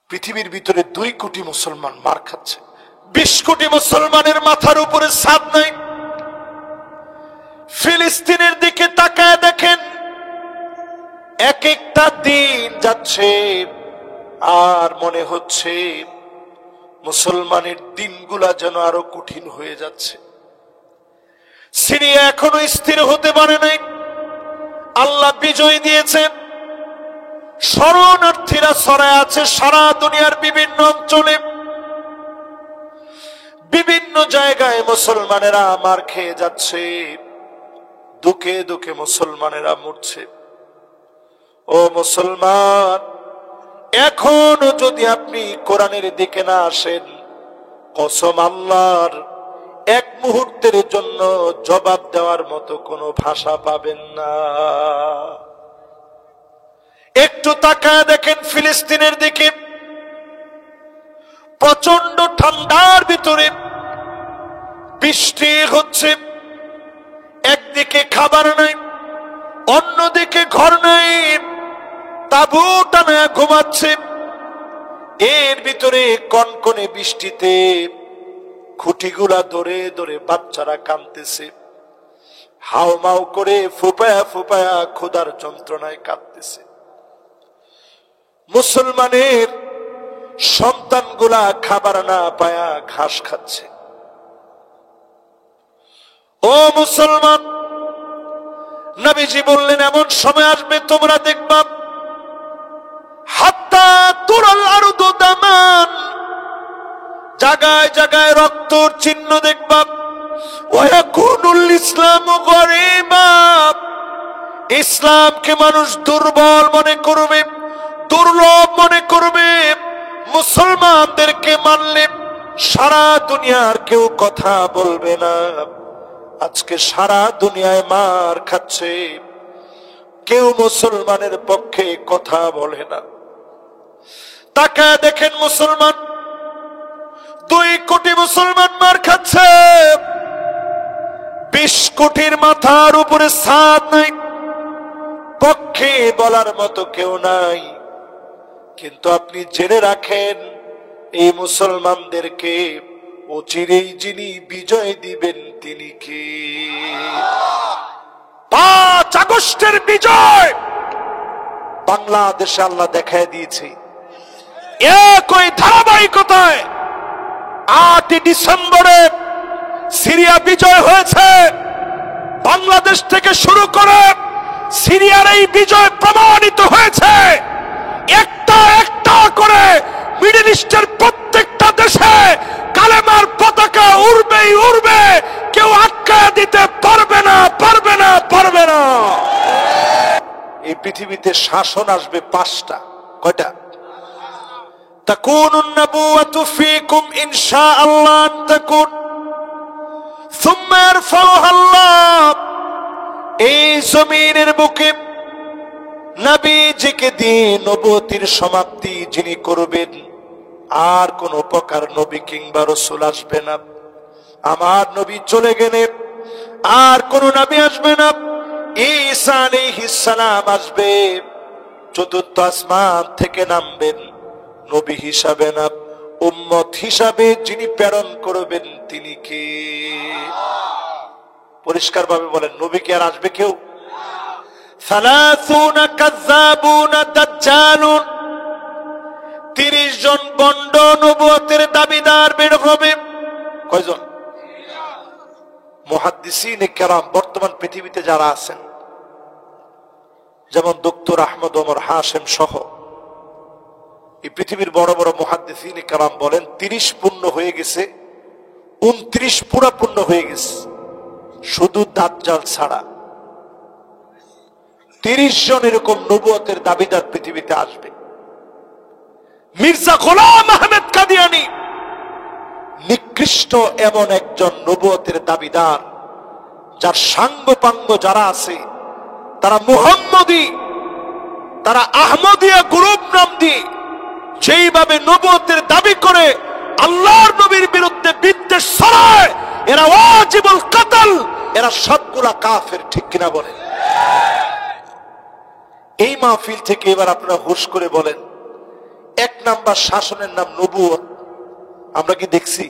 পৃথিবীর ভিতরে 2 কোটি মুসলমান মার খাচ্ছে। 20 কোটি মুসলমানের মাথার উপরে ছাদ নাই। ফিলিস্তিনের দিকে তাকায় দেখেন, এক একটা দিন যাচ্ছে আর মনে হচ্ছে মুসলমানের দিনগুলা যেন আরো কঠিন হয়ে যাচ্ছে। সিরিয়া এখনো স্থির হতে পারে নাই। আল্লাহ বিজয় দিয়েছেন। শরণার্থীরা ছড়ায় আছে সারা দুনিয়ার বিভিন্ন অঞ্চলে। বিভিন্ন জায়গায় মুসলমানেরা মার খেয়ে যাচ্ছে, দুঃখে দুঃখে মুসলমানেরা মরছে। ও মুসলমান, এখনো যদি আপনি কোরআনের দিকে না আসেন, কসম আল্লাহর, এক মুহূর্তের জন্য জবাব দেওয়ার মতো কোনো ভাষা পাবেন না। একটু তাকায় দেখেন ফিলিস্তিনের দিকে। প্রচন্ড ঠান্ডার ভিতরে বৃষ্টি হচ্ছে, একদিকে খাবার নাই, অন্যদিকে ঘর নাই, তাঁবু টানা ঘুমাচ্ছে। এর ভিতরে কনকনে বৃষ্টিতে খুঁটিগুলা ধরে ধরে বাচ্চারা কাঁদতেছে, হাউমাউ করে ফুপায়া ফুপায়া ক্ষুধার যন্ত্রণায় কাঁদতেছে। মুসলমানের সন্তানগুলা খাবার না পায়া ঘাস খাচ্ছে। ও মুসলমান, নবীজি বললেন এমন সময় আসবে তোমরা দেখবা, হাত্তা তুরাল আরদু দামান, জায়গায় জায়গায় রক্তর চিহ্ন দেখবা। ওয়ায়াকুনুল ইসলামু গরীবা, ইসলামকে মানুষ দুর্বল মনে করবে, দুর্লভ মনে করবে। মুসলমানদেরকে মানলে সারা দুনিয়ার কেউ কথা বলবে না। আজকে সারা দুনিয়ায় মার খাচ্ছে, কেউ মুসলমানের পক্ষে কথা বলে না। তাকায় দেখেন মুসলমান, 2 কোটি মুসলমান মার খাচ্ছে। 20 কোটির মাথার উপরে ছাদ নাই, পক্ষে বলার মতো কেউ নাই। কিন্তু আপনি জেনে রাখেন, এই মুসলমানদেরকে অচিরেই যিনি বিজয় দিবেন তিনি কে? 5 আগস্টের বিজয় বাংলাদেশে আল্লাহ দেখায় দিয়েছে। একই ধারাবাহিকতায় 8 ডিসেম্বরে সিরিয়া বিজয় হয়েছে। বাংলাদেশ থেকে শুরু করে সিরিয়ার এই বিজয় প্রমাণিত হয়েছে। একটা একটা করে মিডল ইস্টের প্রত্যেকটা দেশে কালেমার পতাকা উড়বেই উড়বে, কেউ আটকা দিতে পারবে না, পারবে না, পারবে না। এই পৃথিবীতে শাসন আসবে 5টা। কয়টা? তাকুনুন নবুওয়াতু ফীকুম ইনশাআল্লাহ তাকুন সুম্মা ইয়ারফাউহা আল্লাহ। এই জমিনের বুকে নবীজিকে দিয়ে নবুয়তির সমাপ্তি যিনি করবেন, আর কোন প্রকার নবী কিংবা রাসূল আসবে না। আমার নবী চলে গেলে আর কোন নবী আসবে না। ঈসা আলাইহিস সালাম আসবে, 4র্থ আসমান থেকে নামবেন, নবী হিসাবে না, উম্মত হিসাবে যিনি প্রেরণ করবেন তিনি কে? পরিষ্কার ভাবে বলেন, নবী কি আর আসবে কেউ? 30 কাযাবুন দাজ্জালুন, 30 জন বন্ড নবুয়তের দাবিদার বের হবে। কয়জন? মুহাদ্দিসিনে কেরাম বর্তমান পৃথিবীতে যারা আছেন, যেমন ডক্টর আহমদ ওমর হাশেম সহ এই পৃথিবীর বড় বড় মুহাদ্দিসিনে কেরাম বলেন 30 পূর্ণ হয়ে গেছে, 29 পুরা পূর্ণ হয়ে গেছে, শুধু দাজ্জাল ছাড়া 30 জন এরকম নবুয়তের দাবিদার পৃথিবীতে আসবে। মির্জা গোলাম আহমেদ কাদিয়ানী নিকৃষ্ট এমন একজন নবুয়তের দাবিদার, যার সাঙ্গপাঙ্গ যারা আছে তারা মুহাম্মদী, তারা আহমদিয়া গ্রুপ নাম দিয়ে যেইভাবে নবুয়তের দাবি করে আল্লাহর নবীর বিরুদ্ধে বিদ্বেষ ছড়ায়, এরা ওয়াজিবুল কতল, এরা সবগুলা কাফের। ঠিক কিনা বলেন? এই মাহফিল থেকে এবার আপনারা হুশ করে বলেন, এক নাম্বার শাসনের নাম নবুয়ত। আমরা কি দেখছি?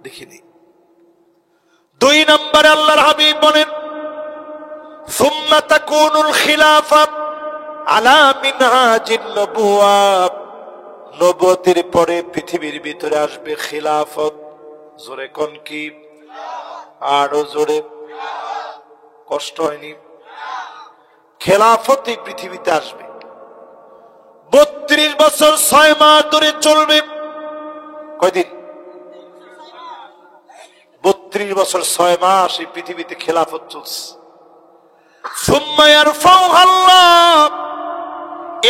দেখিনি। 2 নম্বরে আল্লাহর হাবিব বলেন সুম্মা তাকুনুল খিলাফা আলা মিনহাজিন নবুওয়া, নবুয়তের পরে পৃথিবীর ভিতরে আসবে খিলাফত। জোরে কোন কি? আরো জোরে, কষ্ট হয়নি? খেলাফত এই পৃথিবীতে আসবে, 32 বছর 6 মাস ধরে চলবে। কয়দিন? 32 বছর 6 মাস এই পৃথিবীতে খেলাফত চলছে। সুম্মা ইয়ারফাউহা আল্লাহ,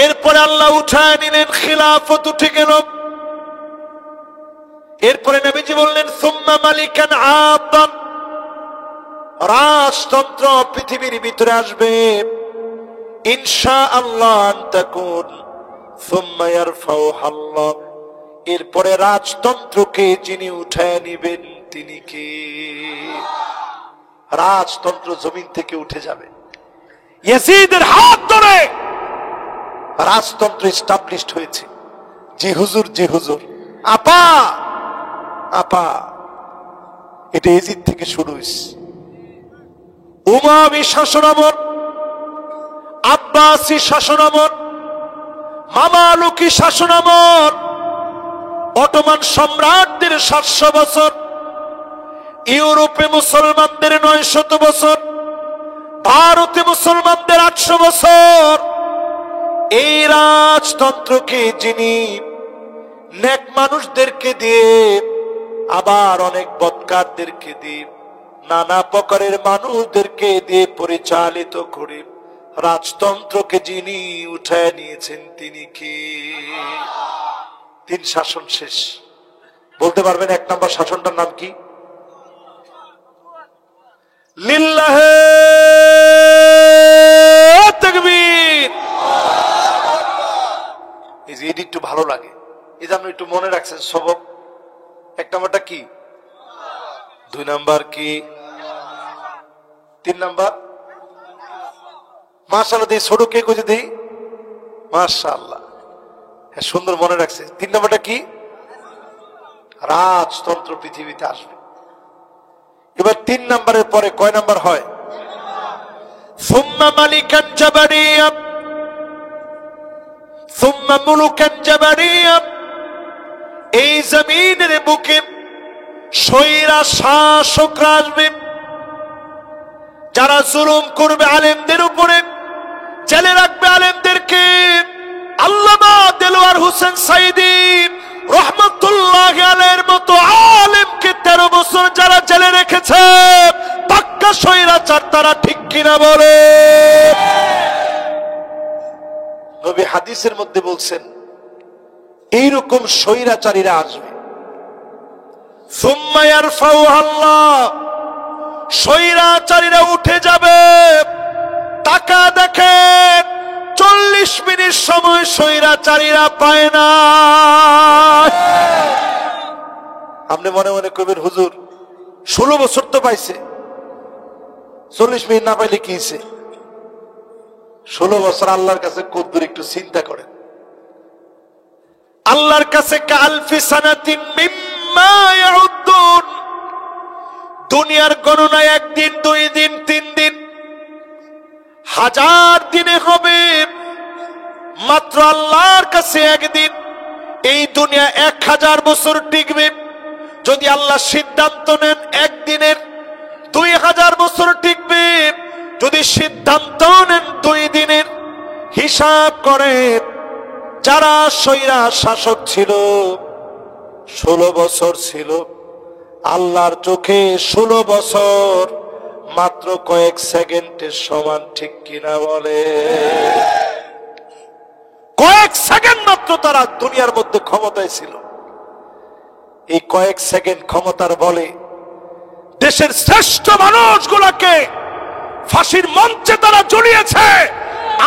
এরপরে আল্লাহ উঠায় নিলেন, খিলাফত উঠে গেল। এরপরে নবীজি বললেন সুম্মা মালিকান আদান, রাজতন্ত্র পৃথিবীর ভিতরে আসবে ইনশাআল্লাহ আন তাকুন সুম্মা ইয়ারফাউহা আল্লাহ, এরপরে রাজতন্ত্রকে যিনি উঠায় নিবেন তিনি কে? রাজতন্ত্র জমিন থেকে উঠে যাবে, ইয়াজিদের হাত ধরে রাজতন্ত্র এস্টাবলিশড হয়েছে। জি হুজুর, জি হুজুর, আপা আপা, এটা ইয়াজিদ থেকে শুরু হয়েছে। উমাবী শাসনামল, আব্বাসী শাসনামল, মামালুকি শাসনামল, অটোমান সম্রাটদের 700 বছর, ইউরোপে মুসলমানদের 900 বছর, ভারতে মুসলমানদের 800 বছর। এই রাজতন্ত্রকে যিনি নেক মানুষদেরকে দিয়ে, আবার অনেক বদকারদেরকে দিয়ে, নানা প্রকারের মানুষদেরকে দিয়ে পরিচালিত করে রাজতন্ত্রকে যিনি উঠায় নিয়েছেন তিনি কি? 3 শাসন শেষ। বলতে পারবেন 1 নম্বর শাসনটার নাম কি? লিল্লাহে তাকবীর। এই যে এটি একটু ভালো লাগে, এই যে আপনি একটু মনে রাখছেন সবক। 1 নম্বরটা কি? 2 নম্বর কি? 3 নম্বর? মাশাআল্লাহ, দেই ছোট কে কইতে দেই, মাশাআল্লাহ, হ্যাঁ সুন্দর মনে রাখছে। 3 নম্বরটা কি? রাজতন্ত্র পৃথিবীতে আসবে। এবার 3 নম্বরের পরে কয় নাম্বার হয়? সুম্মা মালিকান জাবারিয়া, সুম্মা মুলুকান জাবারিয়া, এই জমিনের বুকে স্বৈরা শাসকরা আসবে, যারা জুলুম করবে আলেমদের উপরে, জেলে রাখবে আলেমদেরকে। আল্লামা দেলোয়ার হোসেন সাইদি রহমতুল্লাহ আলাইহির মতো আলেমকে 13 বছর যারা জেলে রেখেছে, পাক্কা স্বৈরাচার তারা, ঠিক কিনা বলে? নবী হাদিসের মধ্যে বলছেন এইরকম স্বৈরাচারীরা আসবে। সুম্মা ইয়ারফাউহা আল্লাহ, স্বৈরাচারীরা উঠে যাবে। টাকা দেখেন, 40 মিনিট সময় স্বৈরাচারীরা পায় না। আপনি মনে মনে কইবেন হুজুর 16 বছর তো পাইছে, 40 মিনিট না পাইলে কি হইছে? 16 বছর আল্লাহর কাছে কদ্দুর একটু চিন্তা করেন। আল্লাহর কাছে কালফি সানাতিন মিম্মা ইয়াউদ্দুন, দুনিয়ার গণনায় 1 দিন, 2 দিন, 3 দিন, 1000 দিনে হবে। মাত্র আল্লাহর কাছে 1 দিন। এই দুনিয়া 1000 বছর টিকবে। যদি আল্লাহ সিদ্ধান্ত নেন 1 দিনের, 2000 বছর টিকবে। যদি সিদ্ধান্ত নেন 2 দিনের, হিসাব করে যারা স্বৈরা শাসক ছিল 16 বছর ছিল, আল্লাহর চোখে 16 বছর মাত্র কয়েক সেকেন্ডের সমান, ঠিক কিনা বলে? কয়েক সেকেন্ড মাত্র তারা দুনিয়ার মধ্যে ক্ষমতায় ছিল। এই কয়েক সেকেন্ড ক্ষমতার বলে দেশের শ্রেষ্ঠ মানুষগুলোকে ফাঁসির মঞ্চে তারা ঝুলিয়েছে,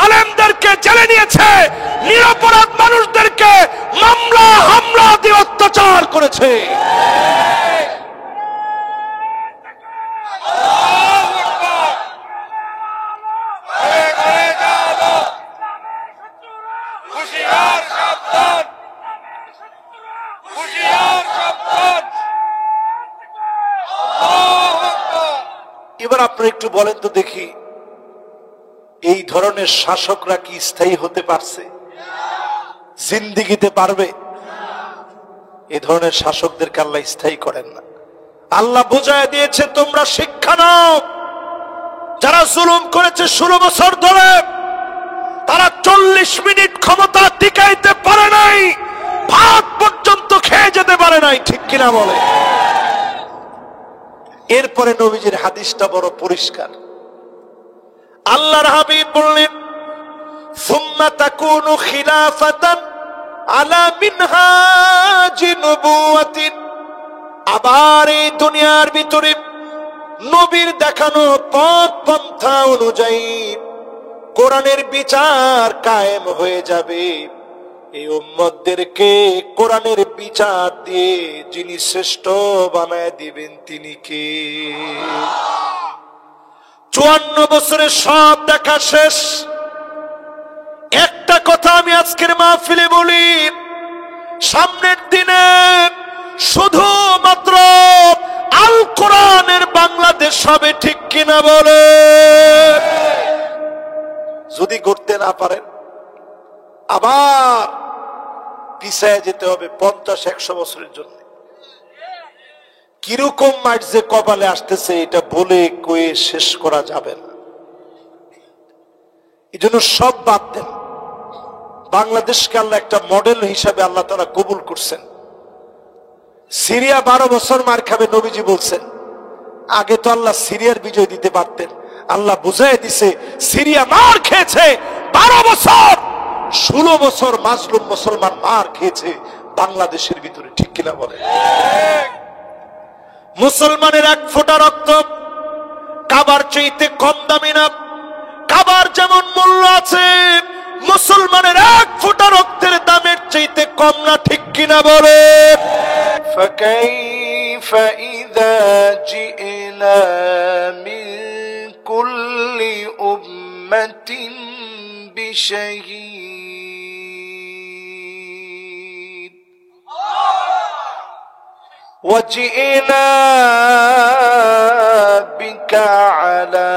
আলেমদেরকে জেলে নিয়েছে, নিরপরাধ মানুষদেরকে মামলা হামলা দিয়ে অত্যাচার করেছে। হুশিয়ার সাবধান। এবার আপনারা একটু বলেন তো দেখি, এই ধরনের শাসকরা কি স্থায়ী হতে পারছে? জিন্দিগিতে পারবে? এই ধরনের শাসকদেরকে আল্লাহ স্থায়ী করেন না। আল্লাহ বোঝায় দিয়েছে, তোমরা শিক্ষা নাও। যারা জুলুম করেছে 16 বছর ধরে, তারা 40 মিনিট ক্ষমতা টিকাইতে পারে নাই, ভাত পর্যন্ত খেয়ে যেতে পারে নাই, ঠিক কিনা বলে? এরপরে নবীজির হাদিসটা বড় পরিষ্কার। আল্লাহর হাবিব বললেন, সুম্মা তাকুনু খিলাফাতান আলা মিনহাজি নবুওয়াতিন। আবার এই দুনিয়ার ভিতরে নবীর দেখানো পথ পন্থা অনুযায়ী কোরআনের বিচার কায়েম হয়ে যাবে। এই উম্মতদেরকে কোরআনের বিচার দিয়ে যিনি শ্রেষ্ঠ বানায় দিবেন তিনি কে? 54 বছরের সব দেখা শেষ। একটা কথা আমি আজকের মাহফিলে বলি, সামনের দিনে শুধুমাত্র আল কোরআনের বাংলাদেশ হবে, ঠিক কিনা বলে? যদি করতে না পারেন আবার পিছায় যেতে হবে 50-100 বছরের জন্য। কিরকম মাঠ যে কপালে আসতেছে এটা বলে কয়ে শেষ করা যাবে না। এই জন্য সব বাদ দেন। বাংলাদেশকে আল্লাহ একটা মডেল হিসাবে আল্লাহ তাআলা কবুল করছেন। সিরিয়া 12 বছর মার খাবে, নবীজি বলছেন। আগে তো আল্লাহ সিরিয়ার বিজয় দিতে পারতেন। আল্লাহ বুঝাই দিছে, সিরিয়া মার খেয়েছে 12 বছর, 16 বছর মাজলুম মুসলমান মার খেয়েছে বাংলাদেশের ভিতরে, ঠিক কিনা বলে? মুসলমানের এক ফোঁটা রক্ত কাবার চাইতে কম দামি না। কাবার যেমন মূল্য আছে, মুসলমানের এক ফোঁটা রক্তের দামের চাইতে কম না, ঠিক কিনা বলে? فكيف إذا جئنا من كل أمة بشهيد وجئنا بك على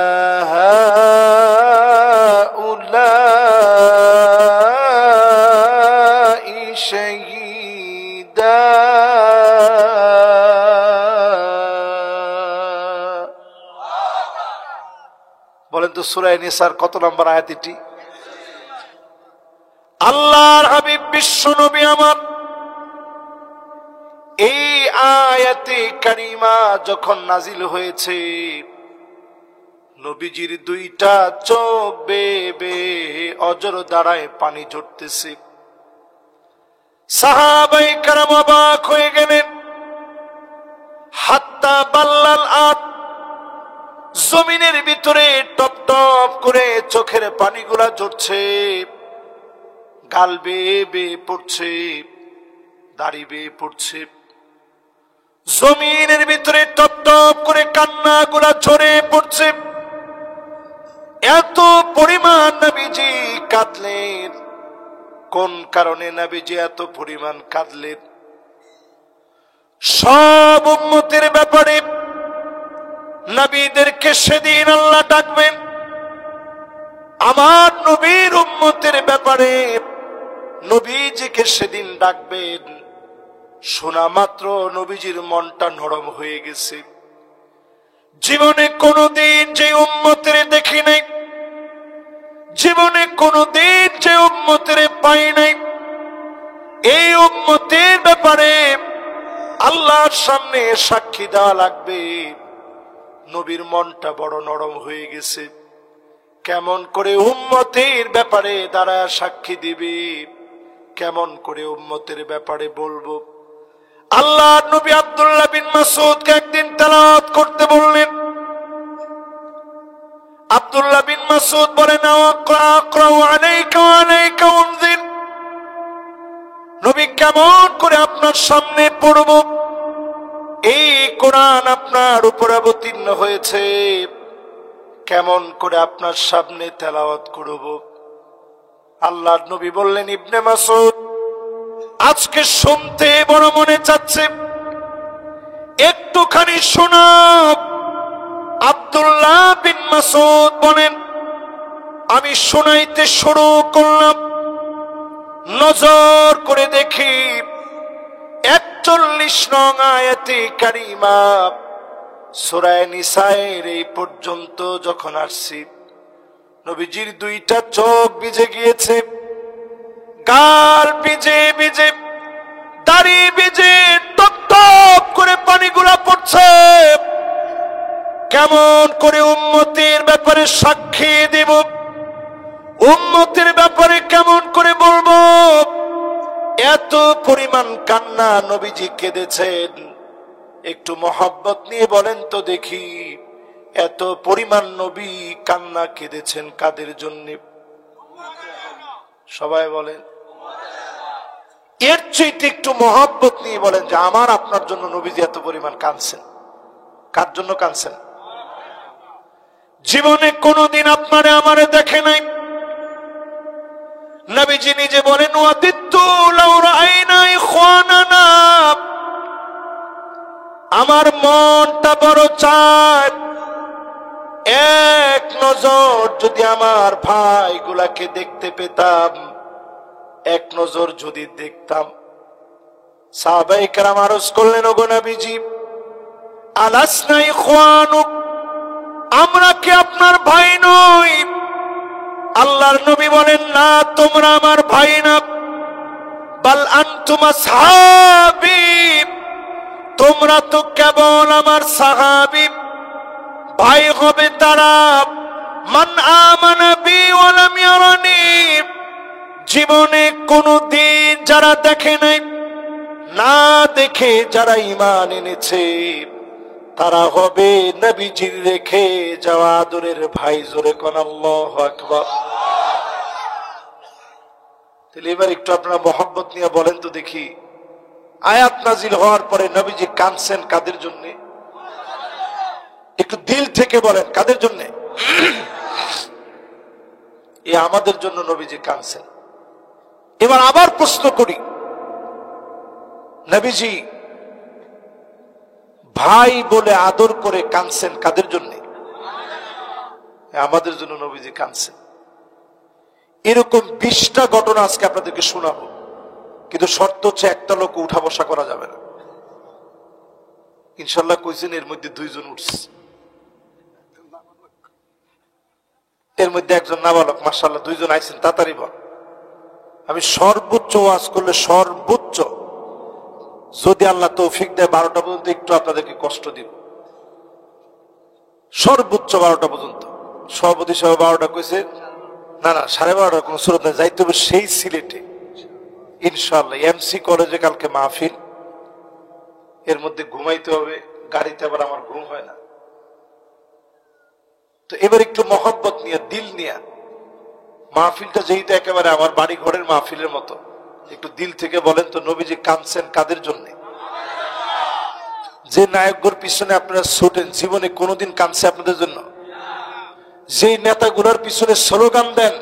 هؤلاء شهيدا বলেন তো সূরা নিসার কত নম্বর আয়াত এটি? আল্লাহর হাবিব বিশ্ব নবী আমার এই আয়াতে কারিমা যখন নাজিল হয়েছে, নবীজির দুইটা চোখ বেয়ে অজর দ্বারায় পানি ঝরতেছে। সাহাবায়ে কেরাম অবাক হয়ে গেলেন। হাত্তা বাল্লাল আরদ, জমিনের ভিতরে টপ টপ করে চোখের পানিগুলা ঝরছে, গাল বেয়ে বেয়ে পড়ছে, দাড়ি বেয়ে পড়ছে। জমিনের ভিতরে টপ টপ করে কান্নাগুলা ঝরে পড়ছে। এত পরিমাণ নবীজি কাঁদলেন। কোন কারণে নবীজি এত পরিমাণ কাঁদলেন? সব উম্মতের ব্যাপারে নবীদেরকে সেদিন আল্লাহ ডাকবেন। আমার নবীর উম্মতের ব্যাপারে নবীজিকে সেদিন ডাকবেন। শোনা মাত্র নবীজির মনটা নরম হয়ে গেছে। জীবনে কোনদিন যে উম্মতের দেখি নাই, জীবনে কোনদিন যে উম্মতের পাই নাই, এই উম্মতের ব্যাপারে আল্লাহর সামনে সাক্ষী দেওয়া লাগবে। নবীর মনটা বড় নরম হয়ে গেছে। কেমন করে উম্মতের ব্যাপারে দাঁড়ায় সাক্ষী দিবে, কেমন করে উম্মতের ব্যাপারে বলবো? আল্লাহর নবী আব্দুল্লাহ বিন মাসউদকে একদিন তেলাওয়াত করতে বললেন। আব্দুল্লাহ বিন মাসউদ বলেন, আক্রাউ আলাইকা ওয়া আলাইকা উনজির। নবী, কেমন করে আপনার সামনে পড়ব? এই কোরআন আপনার উপর অবতীর্ণ হয়েছে, কেমন করে আপনার সামনে তেলাওয়াত করব? আল্লাহর নবী বললেন, ইবনে মাসউদ, আজকে শুনতে বড় মনে চাচ্ছে, একটুখানি শোনাও। আব্দুল্লাহ বিন মাসউদ বলেন, আমি শুনাইতে শুরু করলাম, নজর করে দেখি 41 নং আয়াতে কারিমা সূরা নিসায়ের এই পর্যন্ত যখন আসছি, নবীজির দুইটা চোখ ভিজে গিয়েছে, গাল ভিজে ভিজে, দাড়ি ভিজে, টপ টপ করে পানিগুলা পড়ছে। কেমন করে উম্মতের ব্যাপারে সাক্ষী দেব, উম্মতের ব্যাপারে কেমন করে বলবো? এত পরিমাণ কান্না নবীজি কেঁদেছেন। একটু মহব্বত নিয়ে বলেন তো দেখি, এত পরিমাণ নবী কান্না কেঁদেছেন কাদের জন্য? সবাই বলেন। এর চাইতে একটু মহব্বত নিয়ে বলেন যে আমার আপনার জন্য নবীজি এত পরিমাণ কাঁদছেন। কার জন্য কাঁদছেন? জীবনে কোনোদিন আপনারে আমারে দেখে নাই। নবীজি নিজে বলেন, ওয়াদিতু লাউ রাআইনা ইখওয়ানানা, আমার মনটা বড় চায় এক নজর যদি আমার ভাইগুলাকে দেখতে পেতাম, এক নজর যদি দেখতাম। সাহাবায়ে কেরাম আরজ করলেন, ওগো নবীজি, আলাসনা ইখওয়ানুক, আমরা কি আপনার ভাই নই? আল্লাহর নবী বলেন, না, তোমরা আমার ভাই না, বাল আনতুম আসহাবী, তোমরা তো কেবল আমার সাহাবী। ভাই হবে তারা মান আমানা বি ওয়া লাম ইয়ারানি, জীবনে কোনদিন যারা দেখে নাই, না দেখে যারা ঈমান এনেছে, তারা হবে নবীজির রেখে যাওয়া আদরের ভাই। জোরে কোন আল্লাহু আকবার। তাহলে এবার একটু আপনারা মহব্বত নিয়ে বলেন তো দেখি, আয়াত নাজিল হওয়ার পরে নবীজি কাঁদছেন কাদের জন্য? একটু দিল থেকে বলেন, কাদের জন্য? এ আমাদের জন্য নবীজি কাঁদছেন। এবার আবার প্রশ্ন করি, নবীজি ভাই বলে আদর করে কাঁদছেন কাদের জন্য? আমাদের জন্য নবীজি কাঁদছেন। এরকম 20টা ঘটনা আজকে আপনাদেরকে শোনাবো, কিন্তু শর্ত হচ্ছে একটা লোক উঠা বসা করা যাবে না। ইনশাল্লাহ কইছেন এর মধ্যে 2 জন উঠছে, এর মধ্যে একজন নাবালক, মাশাআল্লাহ 2 জন আইছেন। তাড়াতাড়ি বল। আমি সর্বোচ্চ ওয়াজ করলে সর্বোচ্চ যদি আল্লাহ তৌফিক দেয় 12টা পর্যন্ত একটু আপনাদেরকে কষ্ট দিব, সর্বোচ্চ 12টা পর্যন্ত। সভাপতি সাহেব 12টা কইছে, না না 12:30 কোনো সুরত নেই, যাইতে হবে সেই সিলেটে ইনশাআল্লাহ। এমসি কলেজে কালকে মাহফিল, এর মধ্যে ঘুমাইতে হবে, গাড়িতে আবার আমার ঘুম হয় না। তো এবার একটু মহব্বত নিয়ে, দিল নিয়ে, মাহফিলটা যেহেতু একেবারে আমার বাড়ি ঘরের মাহফিলের মতো, একটু দিল থেকে বলেন তো নবীজি কাঁদছেন কাদের জন্য? যে নায়কগুলোর পিছনে আপনারা ছুটেন, জীবনে কোনোদিন কাঁদছে আপনাদের জন্য? যে নেতাগুলোর পিছনে স্লোগান দেন,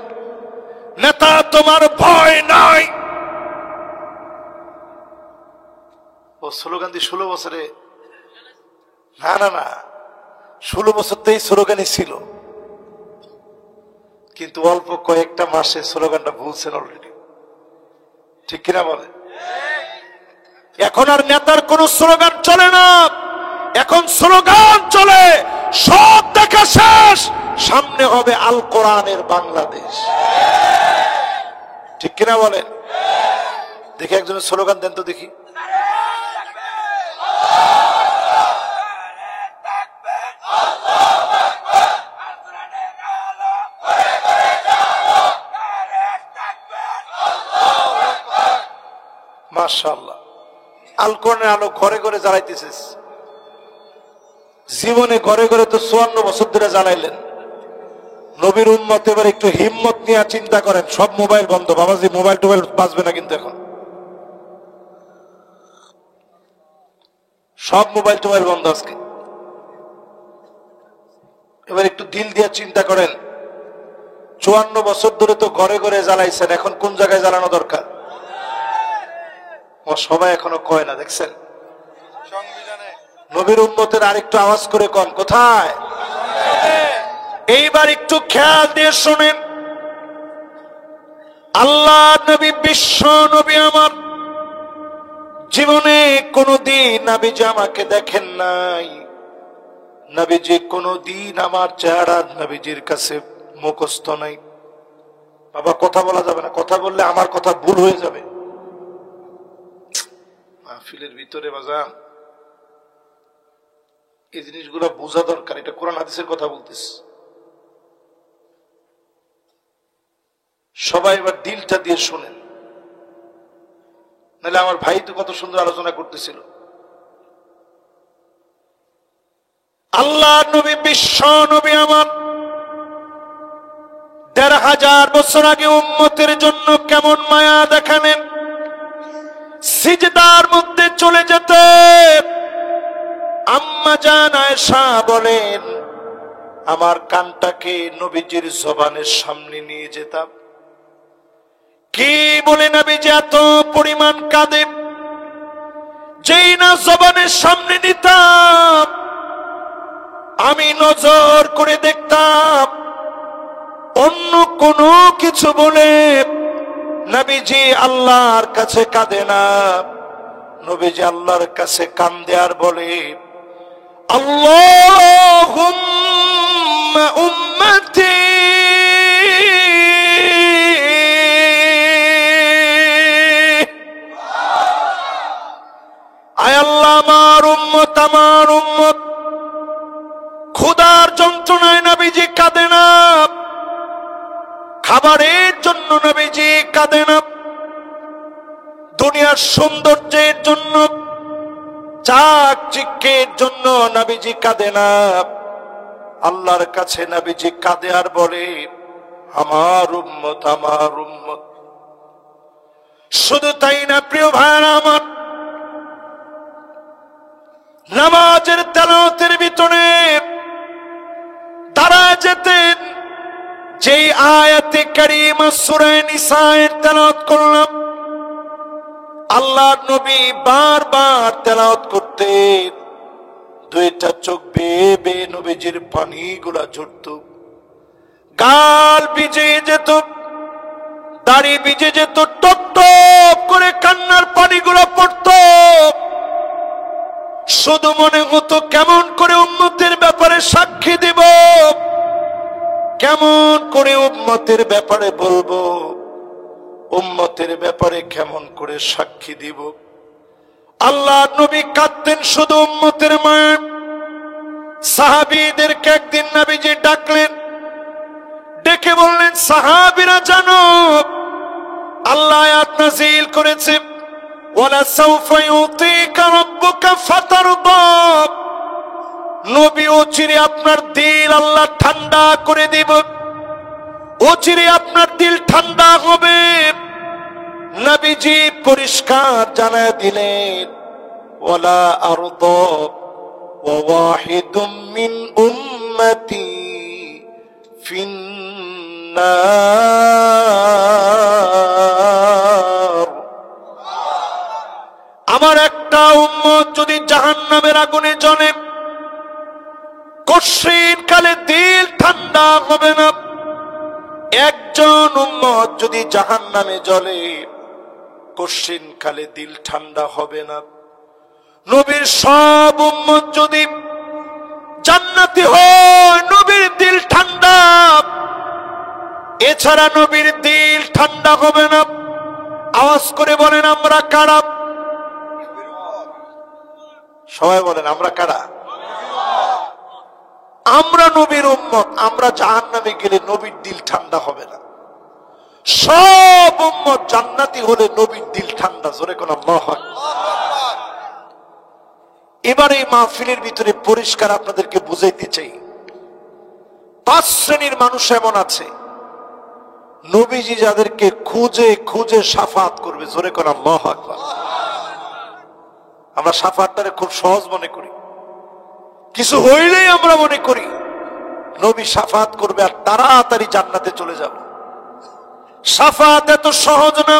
নেতা তোমার ভয় নাই, ও স্লোগান দিয়ে 16 বছরে, না না না 16 বছর তো এই স্লোগানই ছিল, কিন্তু অল্প কয়েকটা মাসে স্লোগানটা ভুলছেন অলরেডি। ঠিক কিনা বলে? এখন আর নেতার কোন স্লোগান চলে না, এখন স্লোগান চলে সব দেখা শেষ, সামনে হবে আল কোরআনের বাংলাদেশ। ঠিক কিনা বলে? দেখি একজনের স্লোগান দেন তো দেখি। মাশাআল্লাহ, আল কোরআনের আলো ঘরে ঘরে জ্বালাইতেছে। জীবনে ঘরে ঘরে তো 54 বছর ধরে জ্বালাইলেন। নবীর উম্মত এবার একটু হিম্মত নিয়ে চিন্তা করেন। সব মোবাইল বন্ধ বাবাজি, মোবাইল টোবাইল বাজবে না কিন্তু এখন, সব মোবাইল টোবাইল বন্ধ আজকে। এবার একটু দিল দিয়ে চিন্তা করেন, 54 বছর ধরে তো ঘরে ঘরে জ্বালাইছেন, এখন কোন জায়গায় জ্বালানো দরকার? সবাই এখনো কয় না, দেখছেন? নবীর উম্মতের আরেকটু আওয়াজ করে কন, কোথায়? এইবার একটু খেয়াল দিয়ে শোনেন, আল্লাহ নবী, বিশ্ব নবী আমার, জীবনে কোনদিন নবীজি আমাকে দেখেন নাই। নবীজি কোনদিন আমার চেহারা নবীজির কাছে মুখস্থ নাই। বাবা কথা বলা যাবে না, কথা বললে আমার কথা ভুল হয়ে যাবে মাহফিলের ভিতরে। বাজান, এই জিনিসগুলো বোঝা দরকার। এটা কোরআন হাদিসের কথা বলতেছি। সবাই এবার দিলটা দিয়ে শোনেন, নাহলে আমার ভাই তো কত সুন্দর আলোচনা করতেছিল। আল্লাহ নবী, বিশ্ব নবী আমার, ১৫০০ বছর আগে উম্মতের জন্য কেমন মায়া দেখালেন। সিজদার মধ্যে চলে যেতে আম্মা জান আয়েশা বলেন, আমার কানটাকে নবীজির জবানের সামনে নিয়ে যেতাম। কি বলে নবীজি এত পরিমাণ কাঁদে, যেই না জবানের সামনে নিতাম আমি নজর করে দেখতাম অন্য কোনো কিছু বলে নবীজি আল্লাহর কাছে কাঁদে না। নবীজি আল্লাহর কাছে কান্দে আর বলে, আল্লাহুম্মা উম্মতি, আয় আল্লাহ আমার উম্মত, আমার উম্মত। ক্ষুধার যন্ত্রণায় নবীজি কাঁদে না, খাবারের জন্য নবীজি কাঁদে না, দুনিয়ার সৌন্দর্যের জন্য, চাকচিক্যের জন্য নবীজি কাঁদে না। আল্লাহর কাছে নবীজি কাঁদে আর বলে, আমার উম্মত, আমার উম্মত। শুধু তাই না প্রিয় ভাইরা আমার, নামাজের তেলাওয়াতের ভিতরে তারা যেতেন, যেই আয়াতে কারিমা সূরা নিসায়ের তেলাওয়াত করলাম, আল্লাহর নবী বারবার তেলাওয়াত করতেন। দুইটা চোখ বেয়ে বেয়ে নবীজির পানিগুলা ঝরত, গাল ভিজে যেত, দাড়ি ভিজে যেত, টপ টপ করে কান্নার পানিগুলা পড়ত। শুধু মনে হতো কেমন করে উম্মতের ব্যাপারে সাক্ষী দিব, কেমন করে উম্মতের ব্যাপারে বলবো, উম্মতের ব্যাপারে কেমন করে সাক্ষী দিব। আল্লাহ নবী কাঁদতেন শুধু উম্মতের মায়া। সাহাবীদেরকে একদিন নবীজি ডাকলেন, ডেকে বললেন, সাহাবীরা জানো আল্লাহ আয়াত নাযিল করেছে, ওয়ালা সাউফা ইউতিকা রাব্বুকা ফাতারদা। নবী, অচিরে আপনার দিল আল্লাহ ঠান্ডা করে দিব, অচিরে আপনার দিল ঠান্ডা হবে। নবীজি পরিষ্কার জানায় দিলেন, ওয়ালা আরদা ওয়া ওয়াহিদুম মিন উম্মতি ফিন্নার। আমার একটা উম্মত যদি জাহান্নামের আগুনে জ্বলে, কঠিন কালে দিল ঠান্ডা হবে না। একজন উম্মত যদি জাহান্নামে জ্বলে, কঠিন কালে দিল ঠান্ডা হবে না। নবীর সব উম্মত যদি জান্নাতি হয়, নবীর দিল ঠান্ডা, এছাড়া নবীর দিল ঠান্ডা হবে না। আওয়াজ করে বলেন, আমরা কারা? সবাই বলেন, আমরা কারা? আমরা নবীর উম্মত। আমরা জাহান্নামে গেলে নবীর দিল ঠান্ডা হবে না। সব উম্মত জান্নাতি হলে নবীর দিল ঠান্ডা। জোরে কোন আল্লাহু আকবার। এবার এই মাহফিলের ভিতরে পরিষ্কার আপনাদেরকে বুঝাইতে চাই, 5 শ্রেণীর মানুষ এমন আছে, নবীজি যাদেরকে খুঁজে খুঁজে শাফাত করবে। জোরে কোন আল্লাহু আকবার। আমরা শাফাতটারে খুব সহজ মনে করি, কিছু হইলেই আমরা মনে করি নবী শাফাত করবে আর তাড়াতাড়ি জান্নাতে চলে যাব। শাফাত এত সহজ না,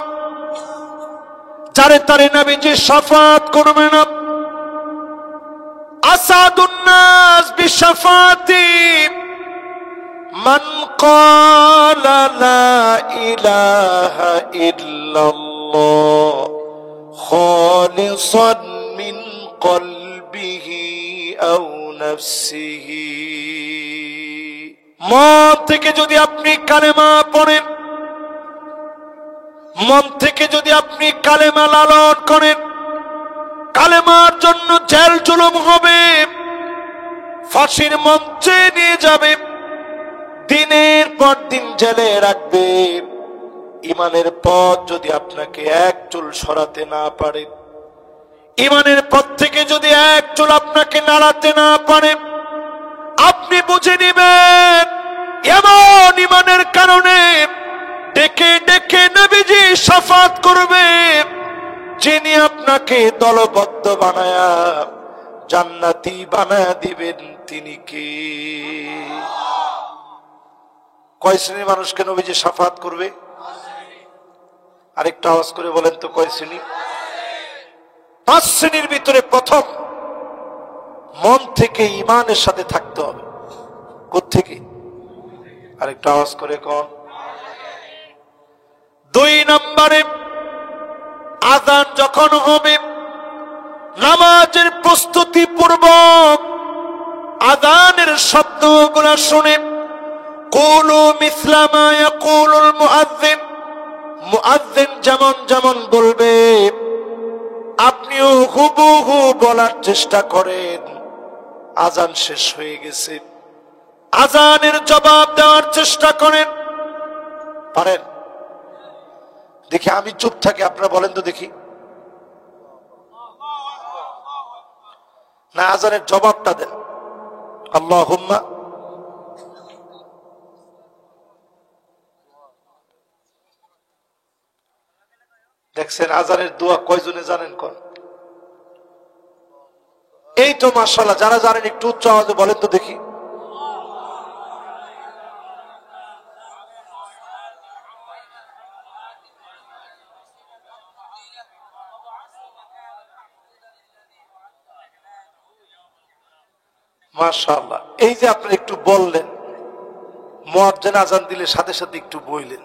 যারে তারে নবীজি শাফাত করবে না। আসাদুন নাস বিশাফাতি, মান ক্বালা লা ইলাহা ইল্লাল্লাহ খালিসান মিন কলবিহি আও নাফসিহি। মন থেকে যদি আপনি কালেমা পড়েন, মন থেকে যদি আপনি কালেমা লালন করেন, কালেমার জন্য জেল জুলুম হবে, ফাঁসির মঞ্চে নিয়ে যাবে, দিনের পর দিন জেলে রাখবে। ইমানের পথ যদি আপনাকে এক চুল সরাতে না পারে, ইমানের পথ থেকে যদি এক চুল আপনাকে নাড়াতে না পারে, আপনি বুঝে নেবেন এমন ইমানের কারণে ডেকে ডেকে নবীজি শাফাত করবে, যিনি আপনাকে দলবদ্ধ বানায়া জান্নাতি বানায়া দিবেন তিনি কে? কয় শ্রেণীর মানুষকে নবীজি শাফাত করবে? আরেকটা আওয়াজ করে বলেন তো, কয় শ্রেণী? 5 শ্রেণীর ভিতরে প্রথম, মন থেকে ঈমানের সাথে থাকতে হবে। কোত্থেকে? আরেকটা আওয়াজ করে কোন? 2 নম্বরে, আযান যখন হবে নামাজের প্রস্তুতি পূর্বক আযানের শব্দগুলো শুনে কুলু মিসলা মা ইয়াকুলুল মুআজ্জিন, মুআজ্জিন যেমন যেমন বলবে আপনিও হুবহু বলার চেষ্টা করেন। আযান শেষ হয়ে গেছে, আযানের জবাব দেওয়ার চেষ্টা করেন। পারেন? দেখি আমি চুপ থাকি, আপনারা বলেন তো দেখি। না, আযানের জবাবটা দেন। আল্লাহুম্মা, দেখছেন আযানের দোয়া কয়জনে জানেন? কোন? এই তো মাশাআল্লাহ, যারা জানেন একটু উচ্চ আওয়াজে বলেন তো দেখি। মাশাআল্লাহ, এই যে আপনি একটু বললেন, মুয়াজ্জিন আযান দিলে সাথে সাথে একটু বললেন,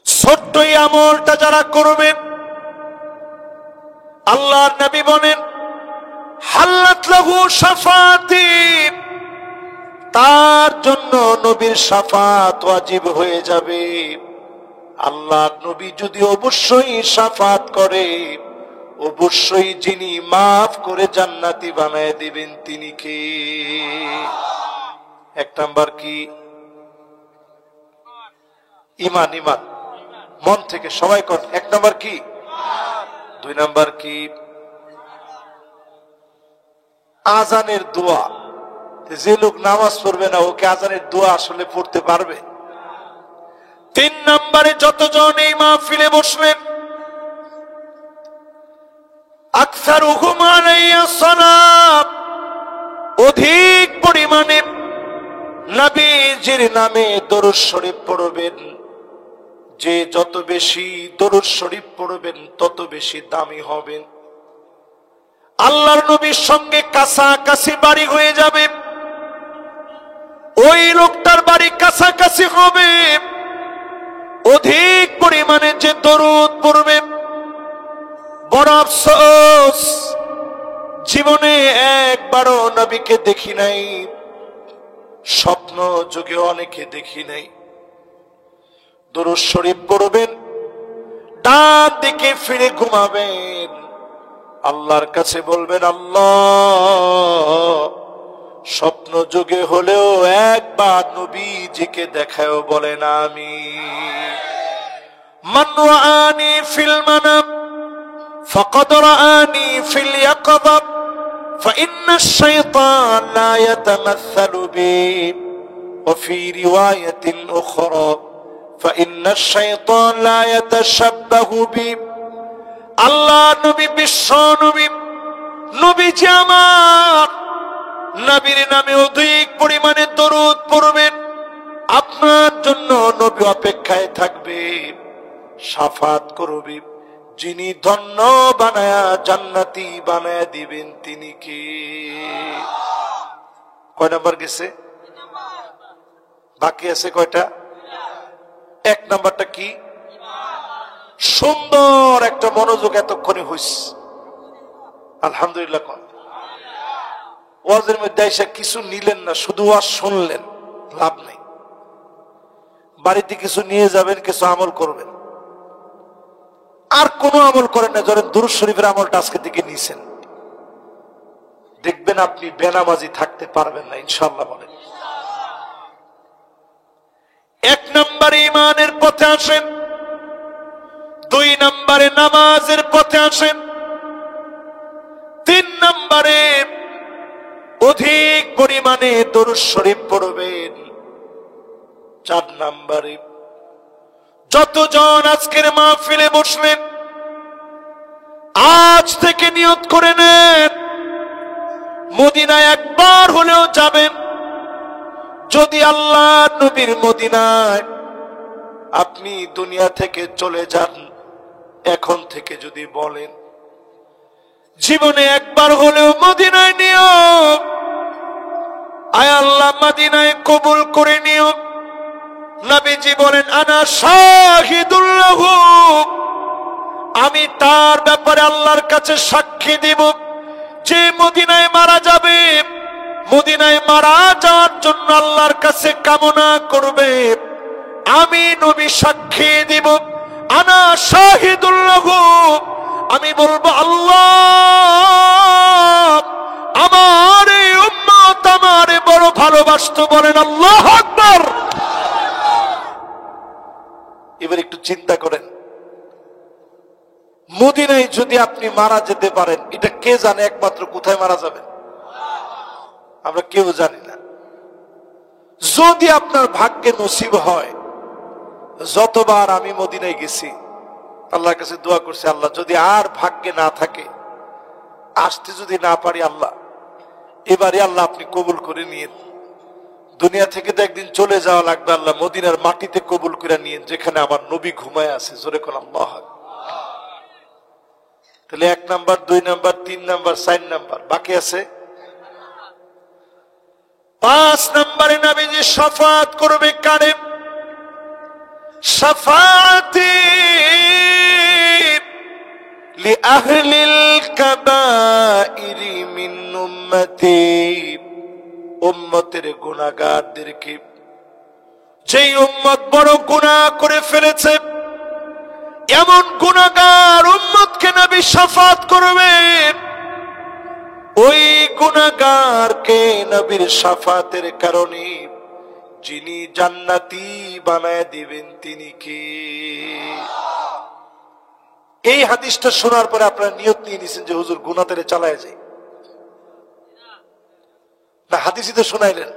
ছোট্ট এই আমলটা যারা করবে, আল্লাহর নবী বলেন হাল্লাত লাহু শাফাতি, তার জন্য নবীর শাফাত ওয়াজিব হয়ে যাবে। আল্লাহর নবী যদি অবশ্যই শাফাত করে, অবশ্যই যিনি মাফ করে জান্নাতি বানায় দিবেন তিনি কে? 1 নাম্বার কি? ঈমান। ঈমান মন থেকে সবাই কোন? 1 নাম্বার কি? 2 নাম্বার কি? আযানের দোয়া। যে লোক নামাজ পড়বে না, ওকে আযানের দোয়া আসলে পড়তে পারবে? 3 নম্বরে, যতজন এই মাহফিলে বসলেন আকসারুহুম আলাইয়া সালাত, অধিক পরিমাণে নবীজির নামে দরুদ শরীফ পড়বেন। যে যত বেশি দরুদ শরীফ পড়বেন তত বেশি দামি হবেন, আল্লাহর নবীর সঙ্গে কাছাকাছি বাড়ি হয়ে যাবে। ওই লোকটার বাড়ি কাছাকাছি হবে অধিক পরিমাণে যে দরুদ পড়বে। বড় আফসোস, জীবনে একবারও নবীকে দেখি নাই, স্বপ্ন যুগে অনেকে দেখি নাই। দরুদ শরীফ পড়বেন, ডান দিকে ফিরে ঘুমাবেন, আল্লাহর কাছে বলবেন আল্লাহ স্বপ্ন যুগে হলেও একবার নবীজিকে দেখাও, বলেন আমিন। মান রাআনি ফিল মানাম ফাকাদ রাআনি ফিল ইয়াকযা فإن الشيطان لا يتمثل بي وفي رواية أخرى فإن الشيطان لا يتشبه بي। আল্লাহ নবী, বিশ্ব নবী, নবীজি আমার, নবীর নামে অধিক পরিমাণে দরুদ পড়বেন, আপনার জন্য নবী অপেক্ষায় থাকবে, শাফাত করবে। যিনি ধন্য বানায়া জান্নাতি বানায়া দিবেন তিনি কে? কয় নাম্বার গেছে? বাকি আছে কয়টা? এক নাম্বারটা কি? সুন্দর একটা মনোযোগ এতক্ষণে হইস। আলহামদুলিল্লাহ। ওয়াজের মধ্যে এসে কিছু নিলেন না, শুধু ওয়াজ শুনলেন, লাভ নেই। বাড়িতে কিছু নিয়ে যাবেন, কিছু আমল করবেন। আর কোনো আমল করেন না, ধরেন দুরূদ শরীফের আমলটা আজকে থেকে নিছেন, দেখবেন আপনি বেনামাজি থাকতে পারবেন না ইনশাআল্লাহ। বলেন। এক নম্বরে ইমানের পথে আসেন, দুই নম্বরে নামাজের পথে আসেন, তিন নম্বরে অধিক পরিমাণে দরুদ শরীফ পড়বেন, চার নম্বরে যতজন আজকের মাহফিলে বসলেন আজ থেকে নিয়ত করে নেন মদিনায় একবার হলেও যাবেন। যদি আল্লাহ নবীর মদিনায় আপনি দুনিয়া থেকে চলে যান, এখন থেকে যদি বলেন জীবনে একবার হলেও মদিনায় নিও, আয় আল্লাহ মদিনায় কবুল করে নিও। নবীজি বলেন আনা শাহিদুল্লাহু, আমি তার ব্যাপারে আল্লাহর কাছে সাক্ষী দিব যে মদিনায় মারা যাবে, মদিনায় মারা যাওয়ার জন্য আল্লাহর কাছে কামনা করবে, আমি নবী সাক্ষী দিব। আনা শাহিদুল্লাহু, আমি বলবো আল্লাহ আমার এই উম্মত আমারে বড় ভালোবাসতো। বলেন আল্লাহু আকবার। এবার একটু চিন্তা করেন, মদিনায় যদি আপনি মারা যেতে পারেন, এটা কে জানে একমাত্র কোথায় মারা যাবেন? আমরা কেউ জানি না। যদি আপনার ভাগ্যে নসিব হয়, যতবার আমি মদিনায় গেছি আল্লাহর কাছে দোয়া করছি, আল্লাহ যদি আর ভাগ্যে না থাকে, আসতে যদি না পারি, আল্লাহ এবারে আল্লাহ আপনি কবুল করে নিয়েন। দুনিয়া থেকে তো একদিন চলে যাওয়া লাগবে, আল্লাহ মদিনার মাটিতে কবুল করে নিয়েন যেখানে আমার নবী ঘুমায় আছে। জোরে কোন আল্লাহ। তাহলে এক নাম্বার, দুই নাম্বার, তিন নাম্বার, চার নাম্বার, বাকি আছে পাঁচ নাম্বারে নবীজি শাফাত করবে কারে? শাফাতি লিআহলিল কাবাইরি মিন উম্মতি, উম্মতের গুনাহগারদেরকে, যেই উম্মত বড় গুনাহ করে ফেলেছে এমন গুনাহগার উম্মতকে নবী শাফাত করবেন। ওই গুনাহগারকে নবীর শাফাতের কারণে যিনি জান্নাতি বানায় দিবেন তিনি কে? এই হাদিসটা শোনার পরে আপনারা নিয়ত নিয়ে নিছেন যে হুজুর গুনাহ থেকে চালায় যায় না? হাদিসই তো শোনাইলেন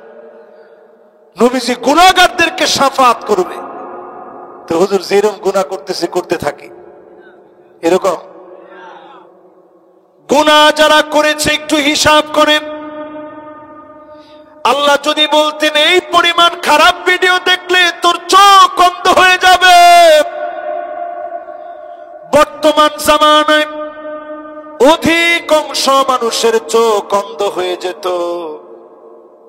নবীজি গুনাহগারদেরকে শাফাত করবে। তো হুজুর যেরকম গুনাহ করতেছে করতে থাকি, এরকম গুনাহ যারা করেছে একটু হিসাব করেন। আল্লাহ যদি বলতেন এই পরিমাণ খারাপ ভিডিও দেখলে তোর চোখ অন্ধ হয়ে যাবে, বর্তমান জামানায় অধিকাংশ মানুষের চোখ অন্ধ হয়ে যেত।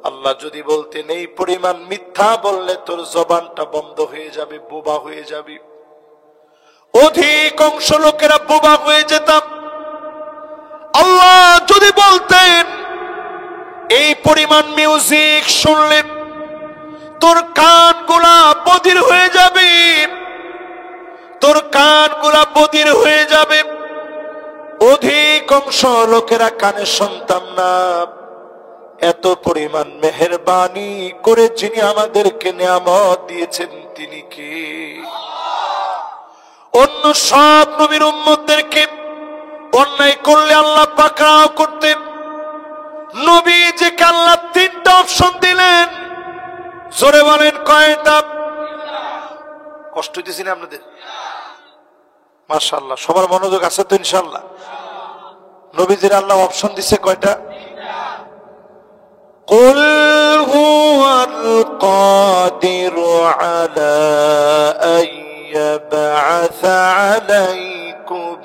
আল্লাহ যদি বলতেন এই পরিমাণ মিথ্যা বললে তোর জবানটা বন্ধ হয়ে যাবে, বোবা হয়ে যাবে, অধিকাংশ লোকেরা বোবা হয়ে যেতাম। আল্লাহ যদি বলতেন এই পরিমাণ মিউজিক শুনলে তোর কানগুলা বধির হয়ে যাবে, তোর কানগুলা বধির হয়ে যাবে, অধিকাংশ লোকেরা কানে শুনতাম না। এত পরিমাণ মেহেরবানি করে যিনি আমাদেরকে নিয়ামত দিয়েছেন তিনি কে? অন্য সব নবীর উম্মতদেরকে অন্যায় করলে আল্লাহ পাকড়াও করতেন। নবীজিকে আল্লাহ তিনটা অপশন দিলেন। জোরে বলেন কয়টা? কষ্ট হইতেছি না আপনাদের? মাশাআল্লাহ, সবার মনোযোগ আছে তো ইনশাআল্লাহ? নবীজির আল্লাহ অপশন দিছে কয়টা? قل هو القادر على أن يبعث عليكم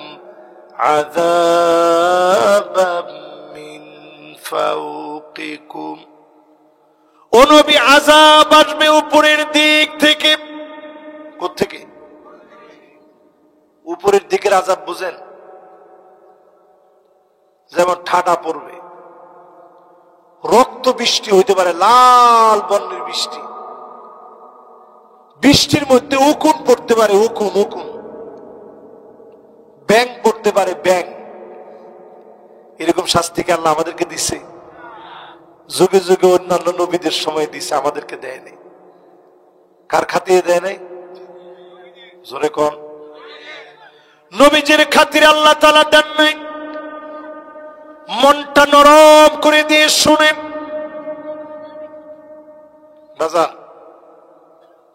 عذابا من فوقكم ও নবী আযাব আসবে উপরের দিক থেকে। কোত্থেকে? উপরের দিকের আযাব বুঝেন? যেমন ঠাডা পড়বে, রক্ত বৃষ্টি হইতে পারে, লাল বর্ণের বৃষ্টি, বৃষ্টির মধ্যে উকুন পড়তে পারে, উকুন উকুন, ব্যাং পড়তে পারে, ব্যাং। এরকম শাস্তি কি আল্লাহ আমাদেরকে দিছে? যুগে যুগে অন্যান্য নবীদের সময় দিছে, আমাদেরকে দেয় নাই। কার খাতিরে দেয় নাই? জোরে কোন? নবীজির খাতিরে আল্লাহ তাআলা দেন নাই। মনটা নরম করে দিয়ে শুনেন বাজান,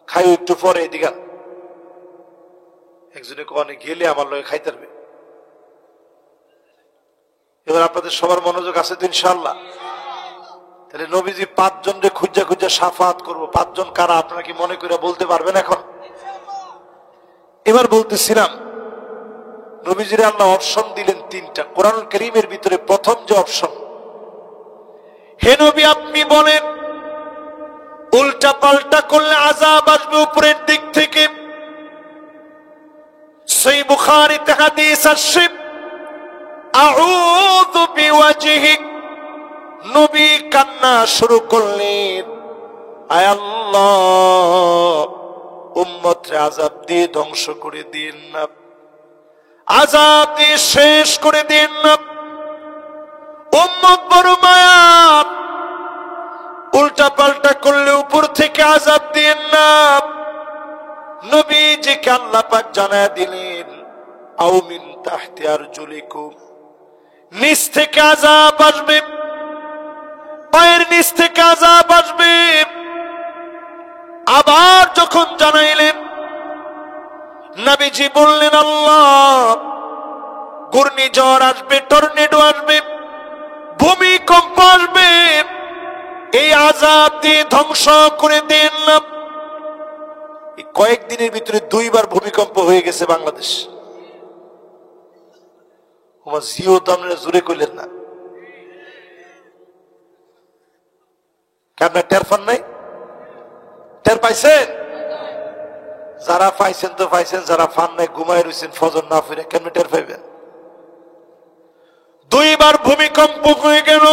খাই একটু পরে এদিকে। একজনে কোনে গেলে আমার লগে খাইতে পারবে। এবার আপনাদের সবার মনোযোগ আছে তো ইনশাআল্লাহ? তাহলে নবীজি 5 জনরে খুঁজা খুঁজা শাফাত করবো। 5 জন কারা আপনারা কি মনে করে বলতে পারবেন এখন? এবার বলতেছিলাম, নবীজিরে আল্লাহ অপশন দিলেন 3টা। কোরআনুল কারীমের ভিতরে প্রথম যে অপশন, হে নবী আপনি বলেন উল্টা পাল্টা করলে আযাব আসবে উপরের দিক থেকে। সহিহ বুখারীতে হাদিস আসছে, আউযু বিওয়াজহিক, নবী কান্না শুরু করলেন, আয় আল্লাহ উম্মতরে আযাব দিয়ে ধ্বংস করে দিন না, আযাব দিয়ে শেষ করে দিন না। উম্মত বড় মায়ার, উল্টা পাল্টা করলে উপর থেকে আযাব দিন না। নবীজিকে আল্লাহ পাক জানায়া দিলেন, আও মিন তাহতি আরজুলিকুম, নিচ থেকে আযাব আসবে, পায়ের নিচ থেকে আযাব আসবে। আবার যখন জানাইলেন, নবীজি বললেন, আল্লাহ ঘূর্ণিঝড় আসবে, টর্নেডো আসবে, ভূমিকম্প আসবে, এই আযাব দিয়ে ধ্বংস করে দেন না। এই কয়েকদিনের ভিতরে 2 বার ভূমিকম্প হয়ে গেছে বাংলাদেশ। আমার জিও তো আপনারা জোরে কইলেন না কেন? টের পান নাই? টের পাইছেন? যারা পাইছেন তো পাইছেন, যারা পান নাই ঘুমায় রয়েছেন ফজর না ফিরে, কেন টের পাইবেন? 2 বার ভূমিকম্প হয়ে গেল,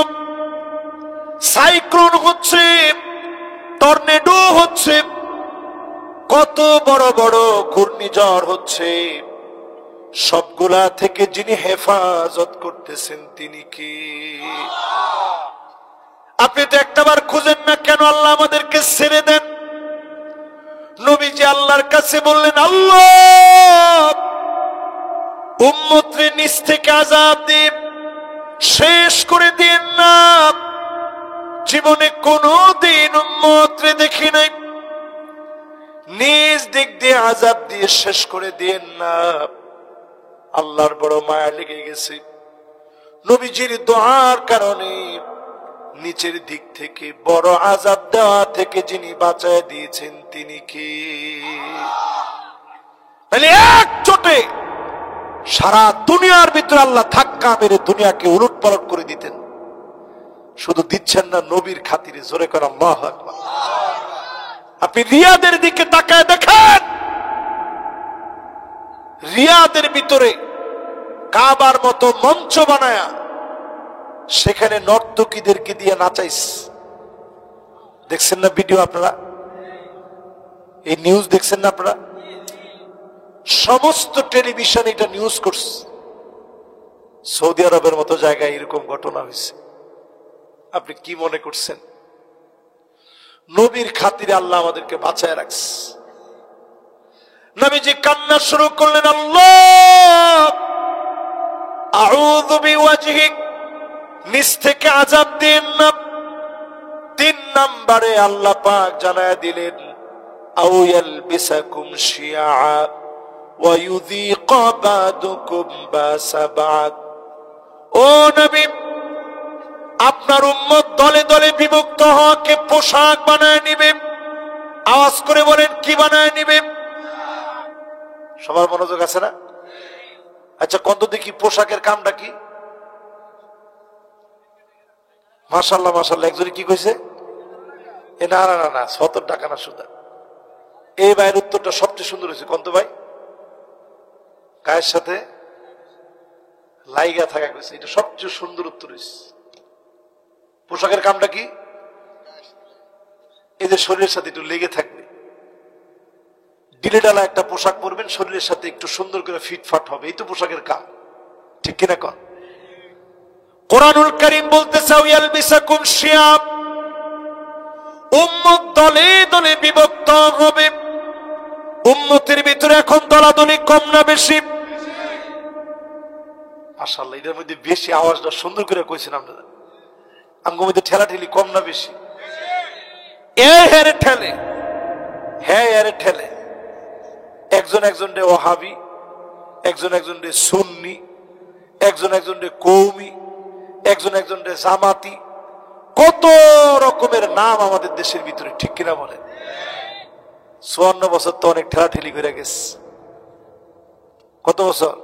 সাইক্লোন হচ্ছে, টর্নেডো হচ্ছে, কত বড় বড় ঘূর্ণিঝড় হচ্ছে। সবগুলা থেকে যিনি হেফাজত করতেছেন তিনি কি? আপনি তো একটাবার খুঁজেন না কেন আল্লাহ আমাদেরকে ছেড়ে দেন? নবীজি আল্লাহর কাছে বললেন, আল্লাহ উম্মতরে নিচ থেকে আযাব দিয়ে শেষ করে দিন না। জীবনে কোনদিন উম্মতরে দেখি নাই নিজ দিক দিয়ে আযাব দিয়ে শেষ করে দিন না। আল্লাহর বড় মায়া লেগে গেছে। নবীজির দোয়ার কারণে নিচের দিক থেকে বড় আযাব দেওয়া থেকে যিনি বাঁচায় দিয়েছেন তিনি কি? মানে এক চোটে সারা দুনিয়ার ভিতরে আল্লাহ ধাক্কা মেরে দুনিয়াকে উলটপালট করে দিতেন। শুধু দিচ্ছেন না, নবীর খাতিরে। জোরে করে আল্লাহু আকবার। আপনি রিয়াদের দিকে তাকায় দেখেন, রিয়াদের ভিতরে কাবার মতো মঞ্চ বানায়া সেখানে নর্তকীদেরকে দিয়ে নাচাইস। দেখছেন না ভিডিও আপনারা? এই নিউজ দেখছেন না আপনারা? সমস্ত টেলিভিশন এটা নিউজ করছে। সৌদি আরবের মতো জায়গায় এরকম ঘটনা হয়েছে। আপনি কি মনে করছেন? নবীর খাতিরে আল্লাহ আমাদেরকে বাঁচায় রাখছে। নবীজি কান্না শুরু করলেন, আল্লাহ আউযু বিওয়াজহিক, নিচ থেকে আযাব দিন না। 3 নম্বরে আল্লাহ পাক জানায়া দিলেন, আও ইয়ালবিসাকুম শিয়া ওয়া ইউযীকা বা'দুকুম বাসা বা'দ। ও নবী, আপনার উম্মত দলে দলে বিভক্ত হওয়াকে পোশাক বানায় নিবে। আওয়াজ করে বলেন, কি বানায় নিবে? সবার মনোযোগ আছে না? আচ্ছা কত দেখি পোশাকের কামটা কি? মাশাআল্লাহ মাশাআল্লাহ। একজনে কি কইছে? না না না না 70 টাকা না সুদা। এই ভাইয়ের উত্তরটা সবচেয়ে সুন্দর হয়েছে। কন্ত ভাই গায়ের সাথে লাইগা থাকা গেছে, এটা সবচেয়ে সুন্দর উত্তর হয়েছে। পোশাকের কামটা কি? এদের শরীরের সাথে একটু লেগে থাকবে। ডিলেডালা একটা পোশাক পরবেন, শরীরের সাথে একটু সুন্দর করে ফিটফাট হবে, এই তো পোশাকের কাম, ঠিক কিনা কন? কোরআনুল কারীম বলতেছে ইয়ালবিসাকুম শিয়াব, উম্মত দলে দলে বিভক্ত হবে। উম্মতের ভিতরে এখন দলাদলি কম না বেশি? মাশাআল্লাহ, এটার মধ্যে বেশি আওয়াজটা সুন্দর করে কইছেন আপনারা। আমগো মধ্যে ঠেলাঠেলি কম না বেশি? এ হেরে ঠেলে, হ্যাঁ এরে ঠেলে। একজন একজন রে ওহাবি, একজন একজন রে সুন্নি, একজন একজন রে কৌমি, একজন একজন রে জামাতি, কত রকমের নাম আমাদের দেশের ভিতরে, ঠিক কিনা বলেন? 54 বছর তো অনেক ঠেলাঠেলি করে গেছে। কত বছর?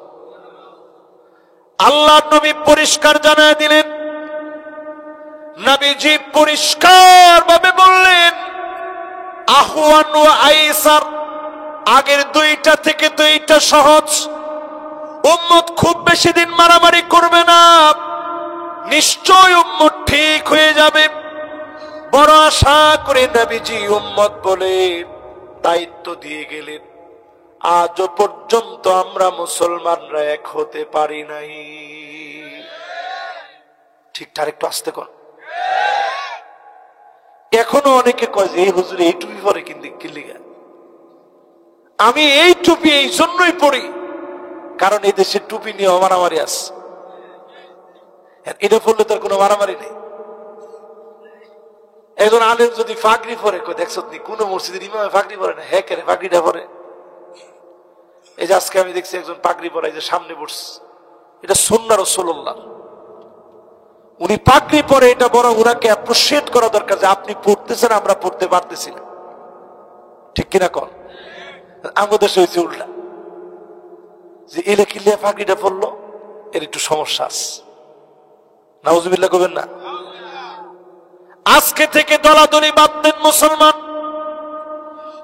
আল্লাহ নবী পরিষ্কার জানায় দিলেন, নবীজি পরিষ্কার ভাবে বললেন আহওয়ান ওয়া আইসার, আগের দুইটা থেকে দুইটা সহজ। উম্মত খুব বেশি দিন মারামারি করবে না, নিশ্চয় উম্মত ঠিক হয়ে যাবে। বড় আশা করে নবীজি উম্মত বলে দায়িত্ব দিয়ে গেলেন। আজও পর্যন্ত আমরা মুসলমানরা এক হতে পারি নাই। ঠিকঠাক একটু আসতে কর। এখনো অনেকে কয় যে এই হুজুর এই টুপি পরে কিল্লিগা। আমি এই টুপি এই জন্যই পরি কারণ এই দেশের টুপি নিয়ে মারামারি আছে। এটা পড়লে তার কোনো মারামারি নেই। একজন আলেম যদি ফাগড়ি পরে, দেখছ কোন মসজিদের ইমামে ফাগড়ি পরে না, হ্যাঁ কেন ফাগড়িটা পরে? এই যে আজকে আমি দেখছি একজন পাগড়ি পরে যে সামনে বসছে, এটা সুন্নাহ রাসূলুল্লাহ। উনি পাগড়ি পরে, এটা বড় উনাকে অ্যাপ্রিশিয়েট করা দরকার যে আপনি পড়তেছেন, আমরা পড়তে পারতেছি না, ঠিক কিনা কন? আমাদের দেশে হয়েছে উল্টা, যে এলে কিলিয়া পাগড়িটা পড়লো, এর একটু সমস্যা আছে। নাউজুবিল্লাহ করবেন না। আজকে থেকে দলাদলি বাদ দেন মুসলমান,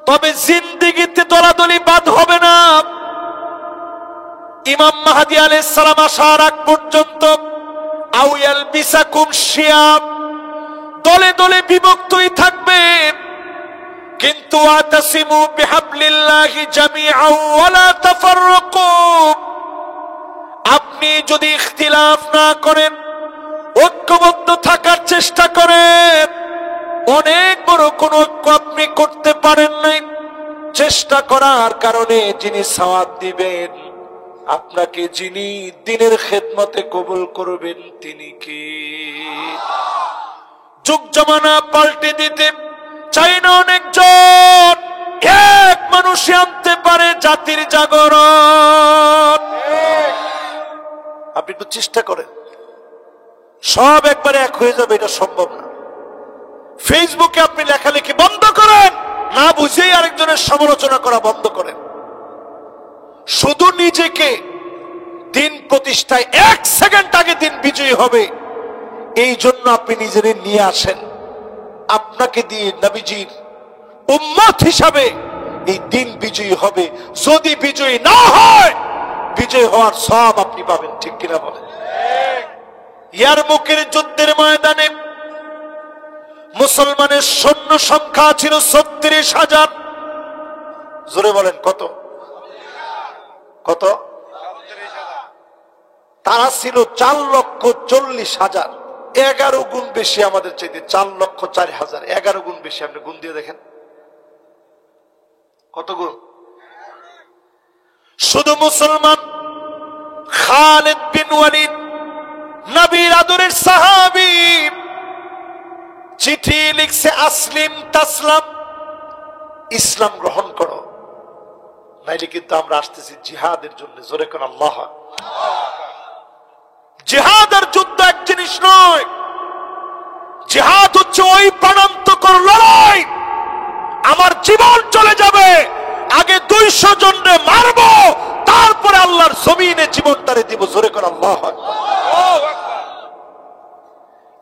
তবে জিন্দেগিতে দলাদলি বাদ হবে না। ইমাম মাহদী আলাইহিস সালাম আসার আগ পর্যন্ত আউয়াল বিসাকুম শিয়াব, দলে দলে বিভক্তই থাকবে, কিন্তু আতাসিমু বিহাবলিল্লাহি জামিআন ওয়া লা তাফাররাকু। আপনি যদি ইখতিলাফ না করেন, ঐক্যবদ্ধ থাকার চেষ্টা করেন, অনেক বড় কোন ঐক্য আপনি করতে পারেন নাই। চেষ্টা করার কারণে যিনি সওয়াব দিবেন আপনাকে, যিনি দ্বীনের খেদমতে কবুল করবেন তিনি কি? যুগ জামানা পাল্টে দিতে চাই না অনেকজন, এক মানুষই আনতে পারে জাতির জাগরণ। আপনি একটু চেষ্টা করেন, সব একবারে এক হয়ে যাবে এটা সম্ভব না। ফেসবুকে আপনি লেখালেখি বন্ধ করেন, না বুঝেই আরেকজনের সমালোচনা করা বন্ধ করেন। শুধু নিজেকে দিন প্রতিষ্ঠায় 1 সেকেন্ড আগে দিন বিজয়ী হবে, এই জন্য আপনি নিজেদের নিয়ে আসেন। আপনাকে দিয়ে নবীজির উম্মত হিসাবে এই দিন বিজয়ী হবে। যদি বিজয়ী না হয়, বিজয় হওয়ার সব আপনি পাবেন, ঠিক কিনা বলেন? ইয়ারমুকের যুদ্ধের ময়দানে মুসলমানের সৈন্য সংখ্যা ছিল 36,000। জোরে বলেন কত? কত? তারা ছিল 4,40,000, 11 গুণ বেশি আমাদের চাইতে। 4,04,000, 11 গুণ বেশি। আপনি গুণ দিয়ে দেখেন কত গুণ। শুধু মুসলমান খালিদ বিন ওয়ালিদ, নবীর আদরের সাহাবী, চিঠি লিখছে আসলিম তাসলাম, ইসলাম গ্রহণ করো, নাইলে কিন্তু আমরা আসতেছি জিহাদের জন্য। জোরে কোন আল্লাহ। জিহাদ আর যুদ্ধ এক জিনিস নয়। জিহাদ হচ্ছে ওই প্রাণান্তকর লড়াই, আমার জীবন চলে যাবে, আগে 200 জনকে মারবো, তারপরে আল্লাহর জমিনে জীবনটারে দিব। জোরে কোন আল্লাহ।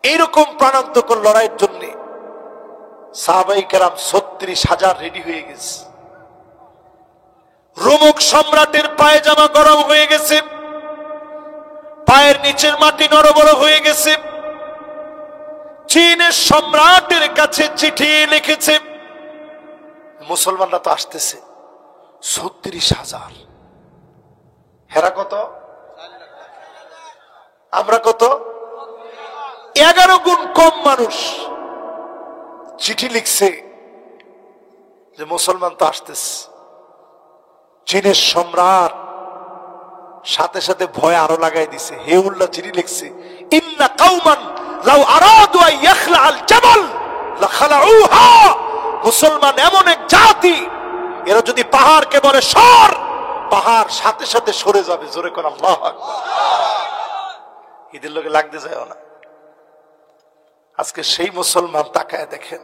এইরকম প্রাণান্তকর লড়াইয়ের জন্য সাহাবাই কেরাম 36,000 রেডি হয়ে গেছে। রোমক সম্রাটের পায়জামা গরম হয়ে গেছে, পায়ের নিচের মাটি নড়বড় হয়ে গেছে। চীনের সম্রাটের কাছে চিঠি লিখেছে, মুসলমানরা তো আসতেছে 36,000, হেরা কত, আমরা কত, 11 গুণ কম মানুষ। চিঠি লিখছে যে মুসলমান তো আসতেছে। চীনের সম্রাট সাথে সাথে ভয় আরো লাগাই দিছে। হে উল্লাহ চিঠি লিখছে, ইন্না কাউমান লাউ আরাদু আন ইয়াখলা আল জাবাল লাখালাউহা। মুসলমান এমন এক জাতি, এরা যদি পাহাড়কে বলে সর, পাহাড় সাথে সাথে সরে যাবে। জোরে কোন আল্লাহু আকবার। এদের লোকে লাগতে যায় না। আজকে সেই মুসলমান তাকায় দেখেন,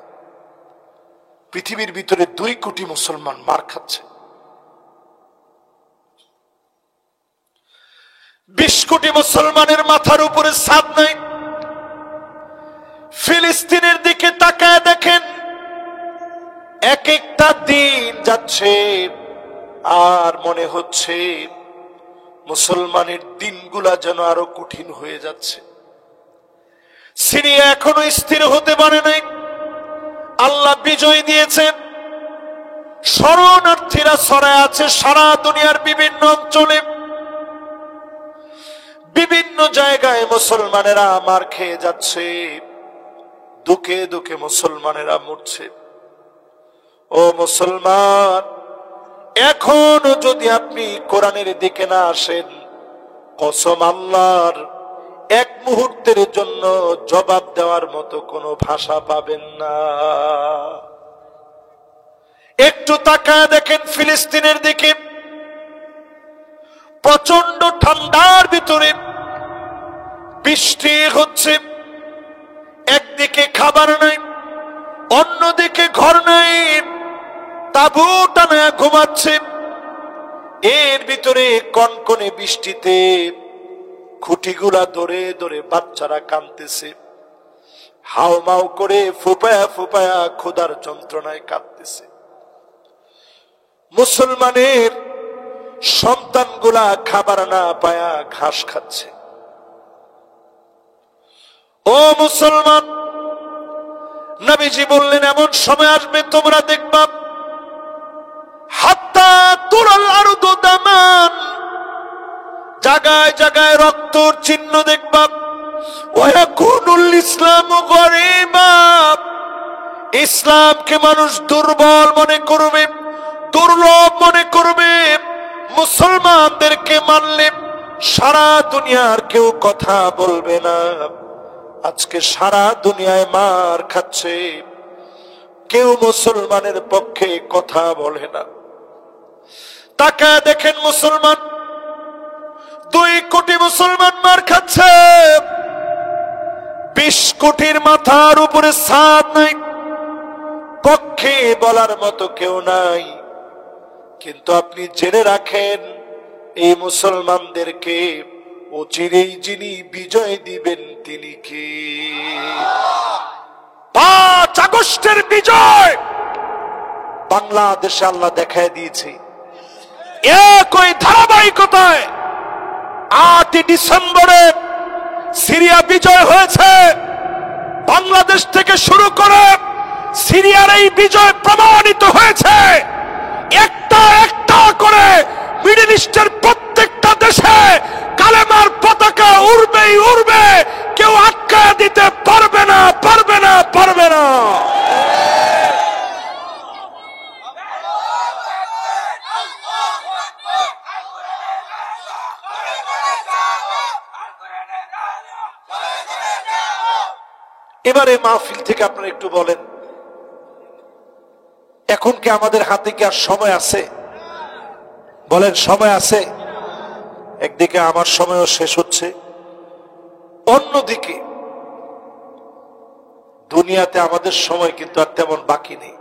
পৃথিবীর ভিতরে 2 কোটি মুসলমান মার খাচ্ছে। 20 কোটি মুসলমানের মাথার উপরে ছাদ নাই। ফিলিস্তিনের দিকে তাকায় দেখেন, এক একটা দিন যাচ্ছে আর মনে হচ্ছে মুসলমানের দিনগুলা যেন আরো কঠিন হয়ে যাচ্ছে। সিরিয়া এখনো স্থির হতে পারে নাই। আল্লাহ বিজয় দিয়েছেন। শরণার্থীরা ছড়ায় আছে সারা দুনিয়ার বিভিন্ন অঞ্চলে। বিভিন্ন জায়গায় মুসলমানেরা মার খেয়ে যাচ্ছে, দুঃখে দুঃখে মুসলমানেরা মরছে। ও মুসলমান, এখনো যদি আপনি কোরআনের দিকে না আসেন, কসম আল্লাহর, এক মুহূর্তের জন্য জবাব দেওয়ার মতো কোনো ভাষা পাবেন না। একটু তাকায় দেখেন ফিলিস্তিনের দিকে। প্রচন্ড ঠান্ডার ভিতরে বৃষ্টি হচ্ছে, একদিকে খাবার নাই, অন্যদিকে ঘর নাই, তাঁবু টানায় ঘুমাচ্ছে। এর ভিতরে কনকনে বৃষ্টিতে খুঁটিগুলা ধরে ধরে বাচ্চারা কাঁদতেছে, হাউমাউ করে ফুপায়া ফুপায়া ক্ষুধার যন্ত্রণায় কাঁদতেছে। মুসলমানের সন্তানগুলা খাবার না পায়া ঘাস খাচ্ছে। ও মুসলমান, নবীজি বললেন এমন সময় আসবে তোমরা দেখবা, হাত্তা তুরাল আরদু দামান, জায়গায় জায়গায় রক্তর চিহ্ন দেখবা। ওয়াকুনুল ইসলামু গরিবা, ইসলামকে মানুষ দুর্বল মনে করবে, দুর্লভ মনে করবে। মুসলমানদেরকে মানলে সারা দুনিয়ার কেউ কথা বলবে না। আজকে সারা দুনিয়ায় মার খাচ্ছে, কেউ মুসলমানের পক্ষে কথা বলে না। তাকায় দেখেন মুসলমান, 2 কোটি মুসলমান মার খাচ্ছে। 20 কোটির মাথার উপরে ছাদ নাই, পক্ষে বলার মতো কেউ নাই। কিন্তু আপনি জেনে রাখেন, এই মুসলমানদেরকে অচিরেই যিনি বিজয় দিবেন তিনি কি? 5 আগস্টের বিজয় বাংলাদেশে আল্লাহ দেখায় দিয়েছে। একই ধারাবাহিকতায় 8 ডিসেম্বরে সিরিয়া বিজয় হয়েছে। বাংলাদেশ থেকে শুরু করে সিরিয়ার এই বিজয় প্রমাণিত হয়েছে। একটা একটা করে মিডল ইস্টের প্রত্যেকটা দেশে কালেমার পতাকা উড়বেই উড়বে, কেউ আটকায় দিতে পারবে না, পারবে না, পারবে না। এবারে মাহফিল থেকে আপনারা একটু বলেন, এখন কি আমাদের হাতে কি আর সময় আছে? বলেন, সময় আছে? একদিকে আমার সময়ও শেষ হচ্ছে, অন্যদিকে দুনিয়াতে আমাদের সময় কিন্তু আর তেমন বাকি নেই।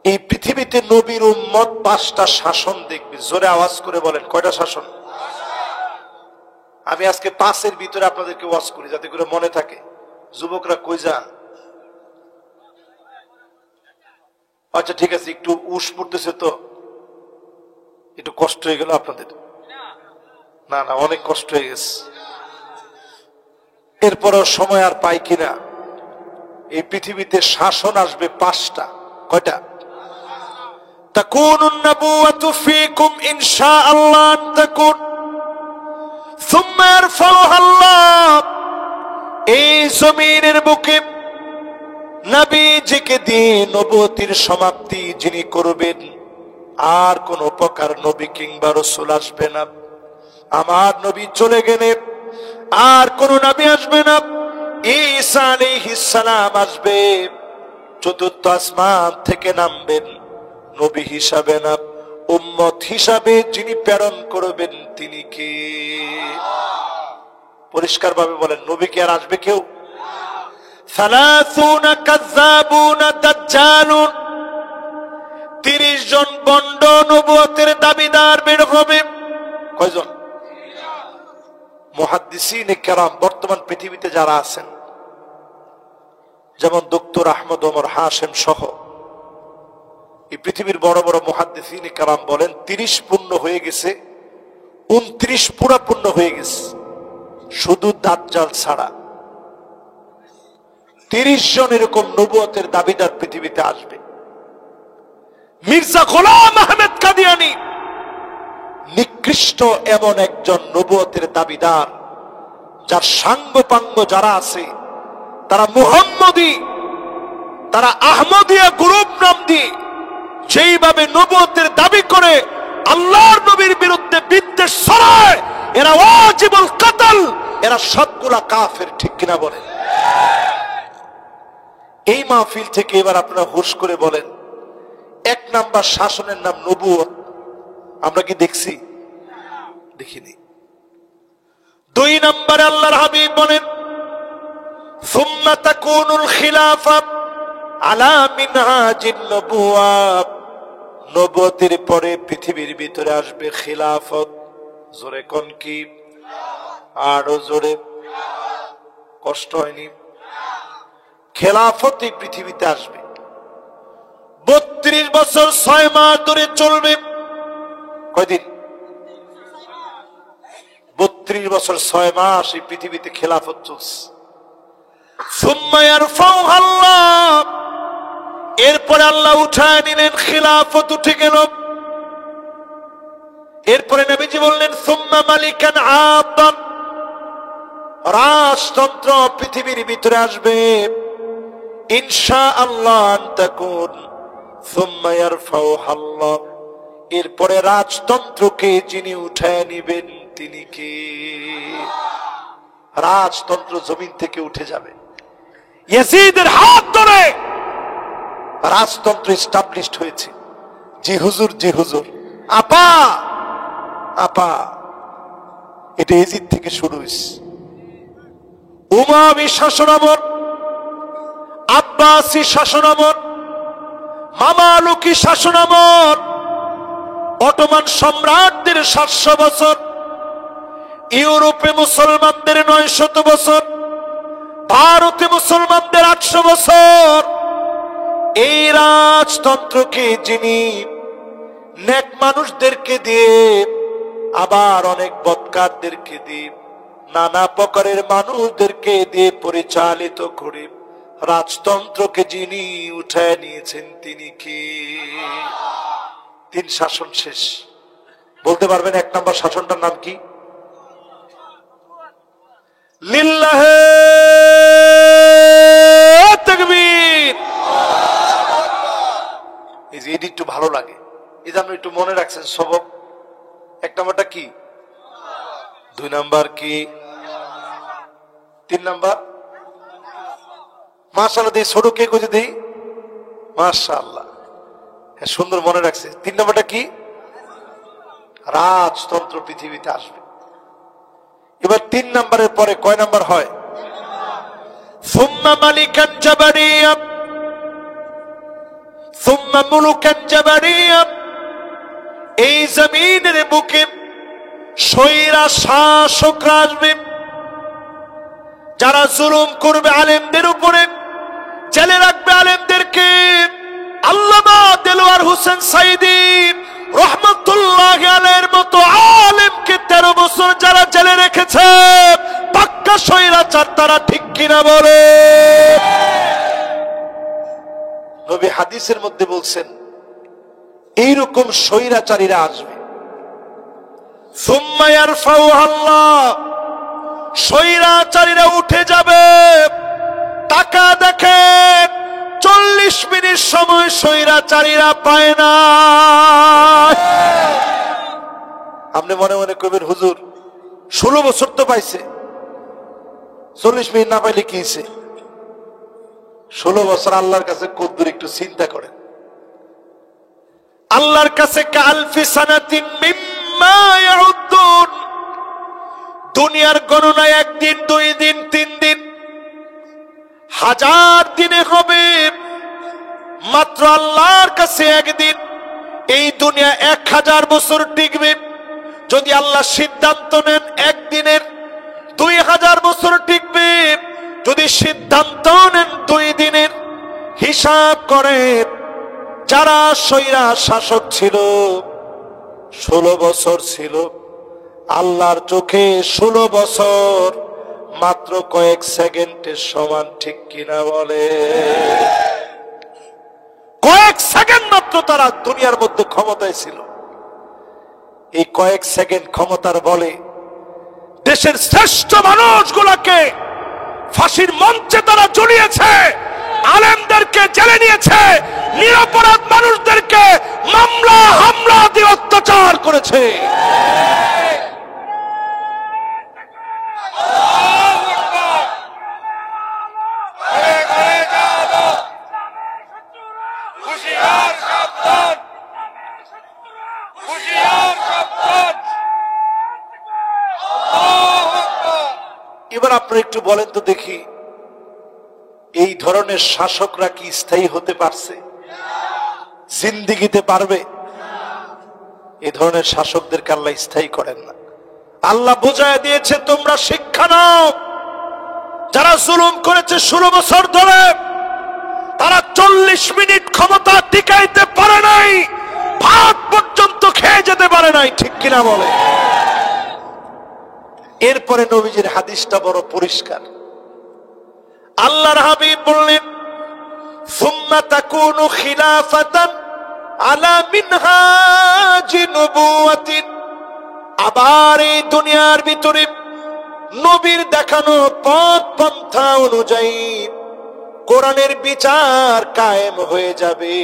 এই পৃথিবীতে নবীর উম্মত 5টা শাসন দেখবে। জোরে আওয়াজ করে বলেন, কয়টা শাসন? আমি আজকে 5-এর ভিতরে আপনাদেরকে ওয়াজ করি যাতে করে মনে থাকে। যুবকরা কই যান? আচ্ছা ঠিক আছে, একটু উস পড়তেছে তো একটু কষ্ট হয়ে গেল আপনাদের? না না, অনেক কষ্ট হয়ে গেছে। এরপরও সময় আর পাই কিনা। এই পৃথিবীতে শাসন আসবে 5টা। কয়টা? তাকুনুন নাবুওয়াতু ফীকুম ইনশাআল্লাহ তাকুন সুম্মা ইয়ারফাউহা আল্লাহ। এই জমিনের বুকে নবীজিকে দিয়ে নবুয়তির সমাপ্তি যিনি করবেন, আর কোন প্রকার নবী কিংবা রাসূল আসবে না। আমার নবী চলে গেলে আর কোন নবী আসবে না। ঈসা আলাইহিস সালাম আসবে, চতুর্থ আসমান থেকে নামবেন, নবী হিসাবে না, উম্মত হিসাবে যিনি প্রেরণ করবেন তিনি কে? পরিষ্কার ভাবে বলেন, নবী কি আর আসবে কেউ? সালাসুনা কাযাবুনা দাজ্জালুন, 30 জন বন্ড নবুয়তের দাবিদার বের হবে। কয়জন? মুহাদ্দিসিনে কেরাম বর্তমান পৃথিবীতে যারা আছেন, যেমন ডক্টর আহমদ ওমর হাশেম সহ এই পৃথিবীর বড় বড় মুহাদ্দিসিনে কেরাম বলেন 30 পূর্ণ হয়ে গেছে, 29 পুরা পূর্ণ হয়ে গেছে, শুধু দাজ্জাল ছাড়া 30 জন এরকম নবুয়তের দাবিদার পৃথিবীতে আসবে। মির্জা গোলাম আহমেদ কাদিয়ানী নিকৃষ্ট এমন একজন নবুয়তের দাবিদার, যার সাঙ্গপাঙ্গ যারা আছে তারা মুহাম্মদী, তারা আহমদিয়া গ্রুপ নাম দিয়ে যেইভাবে নবুয়তের দাবি করে আল্লাহর নবীর বিরুদ্ধে বিদ্বেষ ছড়ায়, এরা ওয়াজিবুল কতল, এরা সবগুলা কাফের। ঠিক কিনা বলেন? এই মাহফিল থেকে এবার আপনারা হুশ করে বলেন, 1 নাম্বার শাসনের নাম নবুয়ত, আমরা কি দেখছি? দেখিনি। 2 নম্বরে আল্লাহর হাবিব বলেন সুম্মা তাকুনুল খিলাফা আলা মিনহাজিন নবুওয়া, নবুয়তের পরে পৃথিবীর ভিতরে আসবে খিলাফত। জোরে কোন কি? আরো জোরে, কষ্ট হয়নি? খেলাফত এই পৃথিবীতে আসবে, 32 বছর 6 মাস ধরে চলবে। কয়দিন? 32 বছর 6 মাস এই পৃথিবীতে খেলাফত চলছে। সুম্মা ইয়ারফাউহা আল্লাহ, এরপরে আল্লাহ উঠায় নিলেন, খিলাফত উঠে গেল। এরপরে নবীজি বললেন সুম্মা মালিকান আদান, রাজতন্ত্র পৃথিবীর ভিতরে আসবে ইনশাআল্লাহ তাকুন সুম্মা ইয়ারফাউহা আল্লাহ। এরপরে রাজতন্ত্রকে যিনি উঠায় নিবেন তিনি কে? রাজতন্ত্র জমিন থেকে উঠে যাবে, ইয়াজিদের হাত ধরে রাজতন্ত্র এস্টাবলিশড হয়েছে। জি হুজুর, জি হুজুর, আপা আপা, এটা ইয়াজিদ থেকে শুরু হয়েছে। উমাবী শাসনামল, আব্বাসী শাসনামল, মামালুকি শাসনামল, অটোমান সম্রাটদের 700 বছর, ইউরোপে মুসলমানদের 900 বছর, ভারতে মুসলমানদের 800 বছর। এই রাজতন্ত্রকে যিনি নেক মানুষদেরকে দিয়ে, আবার অনেক বদকারদেরকে দিয়ে, নানা প্রকারের মানুষদেরকে দিয়ে পরিচালিত করে রাজতন্ত্রকে যিনি উঠায় নিয়েছেন তিনি কি? 3 শাসন শেষ। বলতে পারবেন 1 নম্বর শাসনটার নাম কি? লিল্লাহে তাকবীর। এই যে এটি একটু ভালো লাগে, এই জন্য একটু মনে রাখছেন সবক। 1 নম্বরটা কি? 2 নাম্বার কি? 3 নাম্বার? মাশাআল্লাহ, দেই ছোট কে কইতে দেই, মাশাআল্লাহ, হ্যাঁ সুন্দর মনে রাখছে। 3 নাম্বারটা কি? রাজতন্ত্র পৃথিবীতে আসবে। এবার 3 নাম্বারের পরে কয় নাম্বার হয়? সুম্মা মালিকান জাবারিয়া, সুম্মা মুলুকান জাবারিয়া। এই জমিনের বুকে স্বৈরা শাসকরা আসবে, যারা জুলুম করবে আলেমদের উপরে, জেলে রাখবে আলেমদেরকে, আল্লামা দেলোয়ার হোসেন সাইদি রহমতুল্লাহ আলাইহির মতো আলেমকে 13 বছর যারা জেলে রেখেছে পাক্কা স্বৈরাচার তারা, ঠিক কিনা বলে? নবী হাদিসের মধ্যে বলছেন এইরকম স্বৈরাচারীরা আসবে, সুম্মা ইয়ারফাউহা আল্লাহ, স্বৈরাচারীরা উঠে যাবে। টাকা দেখেন 40 মিনিট সময় স্বৈরাচারীরা পায় না। আপনি মনে মনে কইবেন হুজুর 16 বছর তো পাইছে, 40 মিনিট না পাইলে কি হইছে? 16 বছর আল্লাহর কাছে কদ্দুর একটু চিন্তা করেন। আল্লাহর কাছে কালফি সানাতিন মিম্মা ইয়াউদ্দুন, দুনিয়ার গণনায় 1 দিন 2 দিন 3 দিন 1000 দিনে হবে, মাত্র আল্লাহর কাছে 1 দিন। এই দুনিয়া 1000 বছর টিকবে। যদি আল্লাহ সিদ্ধান্ত নেন 1 দিনের, 2000 বছর টিকবে। যদি সিদ্ধান্ত নেন 2 দিনের, হিসাব করে যারা স্বৈরা শাসক ছিল 16 বছর ছিল, আল্লাহর চোখে 16 বছর মাত্র কয়েক সেকেন্ডের সমান, ঠিক কিনা বলে? কয়েক সেকেন্ড মাত্র তারা দুনিয়ার মধ্যে ক্ষমতায় ছিল। এই কয়েক সেকেন্ড ক্ষমতার বলে দেশের শ্রেষ্ঠ মানুষগুলোকে ফাঁসির মঞ্চে তারা ঝুলিয়েছে, আলেমদেরকে জেলে নিয়েছে, নিরপরাধ মানুষদেরকে মামলা হামলা দিয়ে অত্যাচার করেছে। এবার আপনারা একটু বলেন তো দেখি, এই ধরনের শাসকরা কি স্থায়ী হতে পারছে? জিন্দেগিতে পারবে? এই ধরনের শাসকদেরকে আল্লাহ স্থায়ী করেন না। আল্লাহ বুঝায় দিয়েছে তোমরা শিক্ষা নাও। যারা জুলুম করেছে 16 বছর ধরে, তারা 40 মিনিট ক্ষমতা টিকাইতে পারে নাই, ভাত পর্যন্ত খেয়ে যেতে পারে নাই, ঠিক কিনা বলে? এরপরে নবীজির হাদিসটা বড় পরিষ্কার। আল্লাহর হাবিব বললেন সুম্মা তাকুনু খিলাফাতান আলা মিনহাজি নবুওয়াতিন, আবার এই দুনিয়ার ভিতরে নবীর দেখানো পথ পন্থা অনুযায়ী কোরআনের বিচার কায়েম হয়ে যাবে।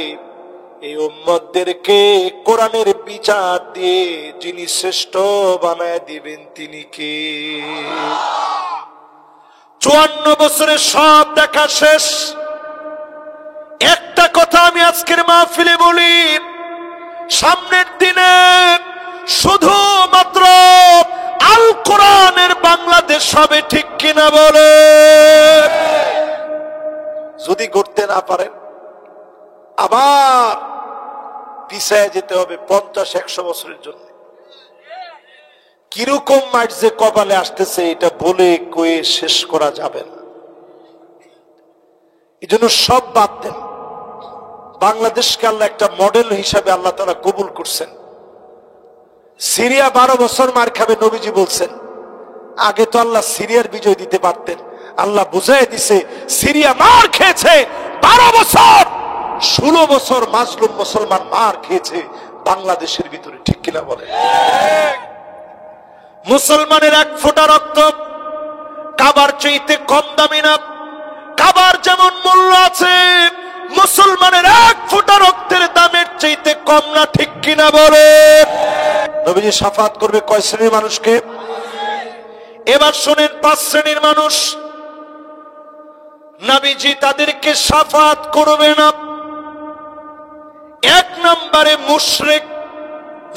এই উম্মতদেরকে কোরআনের বিচার দিয়ে যিনি শ্রেষ্ঠ বানায় দিবেন তিনি কে? 54 বছরে সব দেখা শেষ। একটা কথা আমি আজকের মাহফিলে বলি, সামনের দিনে শুধুমাত্র আল কোরআনের বাংলাদেশ হবে, ঠিক কিনা বলে? যদি করতে না পারেন আবার পিছায় যেতে হবে 50-100 বছরের জন্য। কিরকম মাঠ যে কপালে আসতেছে এটা বলে কয়ে শেষ করা যাবে না। এই জন্য সব বাদ দেন। বাংলাদেশকে আল্লাহ একটা মডেল হিসাবে আল্লাহ তাআলা কবুল করছেন। সিরিয়া 12 বছর মার খাবে নবীজি বলছেন। আগে তো আল্লাহ সিরিয়ার বিজয় দিতে পারতেন, আল্লাহ বুঝাই দিছে সিরিয়া মার খেয়েছে 12 বছর, 16 বছর মাজলুম মুসলমান মার খেয়েছে বাংলাদেশের ভিতরে, ঠিক কিনা বলে? মুসলমানের 1 ফোঁটা রক্ত কাবার চাইতে কম দামি না। কাবার যেমন মূল্য আছে, মুসলমানের 1 ফোঁটা রক্তের দামের চাইতে কম না, ঠিক কিনা বলে? নবীজি শাফাত করবে কয় শ্রেণীর মানুষকে? এবার শুনেন 5 শ্রেণীর মানুষ। নবীজি তাদেরকে শাফাত করবে না। 1 নম্বরে মুশরিক।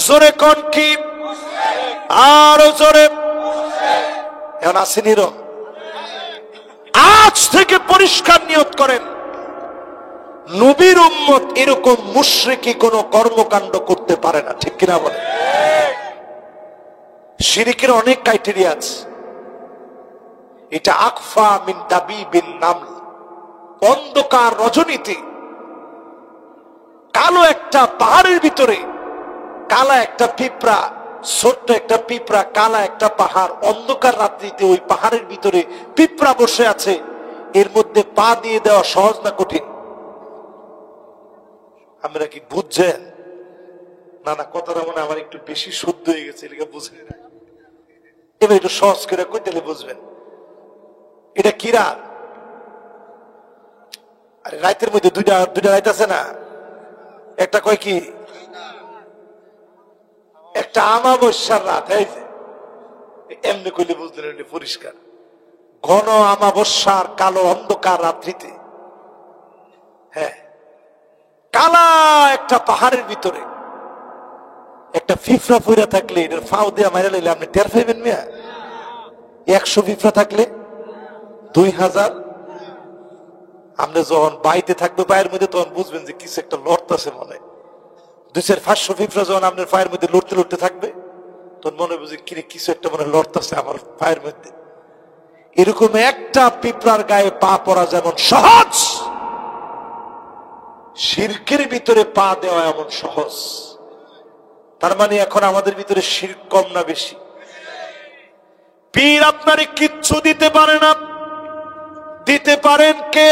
জোরে কোন কি? আরো জোরে। এখন আসেনি র, আজ থেকে পরিষ্কার নিয়ত করেন, নবীর উম্মত এরকম মুশরিকি কোনো কর্মকাণ্ড করতে পারে না, ঠিক কিনা বলে? শিরকের অনেক ক্রাইটেরিয়া আছে। এটা আকফা মিন দাবিবিন নামল, অন্ধকার রজনীতে কালো একটা পাহাড়ের ভিতরে কালা একটা পিঁপড়া, ছোট্ট একটা পিঁপড়া, কালা একটা পাহাড়, অন্ধকার রাত্রিতে ওই পাহাড়ের ভিতরে পিঁপড়া বসে আছে। এর মধ্যে পা দিয়ে দেওয়া সহজ না কঠিন? আমরা কি বুঝছেন? না না, কথাটা মনে আমার একটু বেশি শুদ্ধ হয়ে গেছে, এটাকে বুঝেন না। এবার একটু সহজ করে কই দিলে বুঝবেন। এটা কি রাত? আরে রাতের মধ্যে দুইটা রাত আছে না? একটা কয় কি, একটা আমাবস্যার রাত। এই যে এমনি কইলে বুঝলেন, এটা পরিষ্কার। ঘন আমাবস্যার কালো অন্ধকার রাত্রিতে, হ্যাঁ, কালা একটা পাহাড়ের ভিতরে একটা ফিফরা পইরা থাকলে এটার ফাও দিয়া মাইরা লইলে আপনি টের পাইবেন মিয়া? 100 ফিফরা থাকলে 2000। আপনি যখন বাইতে থাকবে পায়ের মধ্যে, তখন বুঝবেন যে কিছু একটা লড়তেছে মনে। 2500 ফিফরা যখন আপনার পায়ের মধ্যে লড়তে লড়তে থাকবে, তখন মনে বুঝে কিরে কিছু একটা মনে লড়তেছে আমার পায়ের মধ্যে। এরকম একটা পিঁপড়ার গায়ে পা পড়া যেমন সহজ, শিরকের ভিতরে পা দেওয়া এমন সহজ। তার মানে এখন আমাদের ভিতরে শিরক কম না বেশি? পীর আপনারে কিচ্ছু দিতে পারে না, দিতে পারেন কে?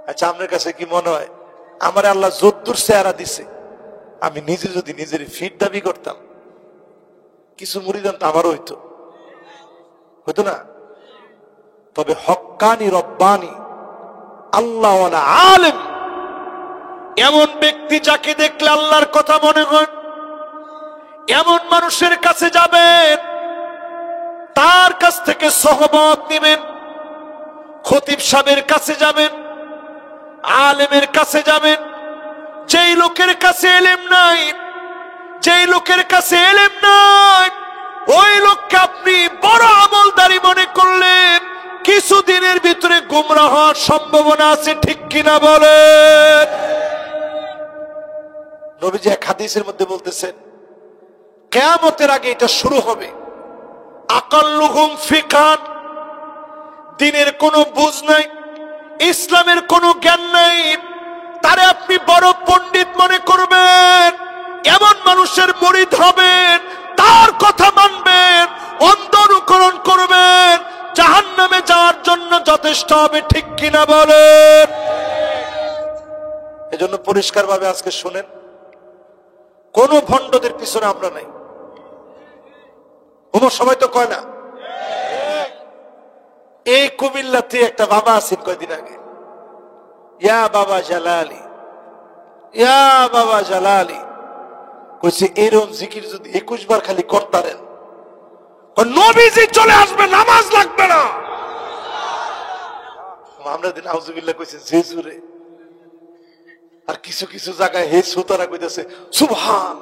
আচ্ছা, আপনার কাছে কি মনে হয় আমার আল্লাহ যদ্দুর চেহারা দিছে, আমি নিজে যদি নিজের ফিট দাবি করতাম, কিছু মুরিদান তো আমারও হইতো না? তবে হক্কানি রব্বানি আল্লাহ ওয়ালা আলেম এমন ব্যক্তি যাকে দেখলে আল্লাহর কথা মনে হয়, এমন মানুষের কাছে যাবেন, তার কাছ থেকে সহবত নেবেন। খতিব সাহেবের কাছে যাবেন, আলেমের কাছে যাবেন। যেই লোকের কাছে এলেম নাই, যেই লোকের কাছে এলেম নাই, ওই লোককে আপনি বড় আমলদারি মনে করলেন, কিছুদিনের ভিতরে গুমরাহ হওয়ার সম্ভাবনা আছে, ঠিক কিনা বলেন? নবীজি এক হাদিসের মধ্যে বলতেছেন, কিয়ামতের আগে এটা শুরু হবে। আকাল্লুহুম ফিকহান, দিনের কোনো বুঝ নাই, ইসলামের কোনো জ্ঞান নাই, তারে আপনি বড় পণ্ডিত মনে করবেন। এমন মানুষের মুরিদ হবেন, তার কথা মানবেন, অন্ধ অনুকরণ করবেন, জাহান্নামে যাওয়ার জন্য যথেষ্ট হবে, ঠিক কিনা বলেন? এজন্য পরিষ্কার ভাবে আজকে শুনেন, কোন ভণ্ডদের পিছনে আমরা নাই। ওমর সবাই তো কয় না। এই কুমিল্লাতে একটা বাবা আছেন কয়দিন আগে, ইয়া বাবা জালালি, ইয়া বাবা জালালি কইছে, এরকম জিকির যদি 21 বার খালি করতারেন, নবীজি চলে আসবে, নামাজ লাগবে না। আমরা দিন আউযুবিল্লাহ কইছে যে জুরে, আর কিছু কিছু জায়গায় হে সুতারা কইতেছে সুবহান।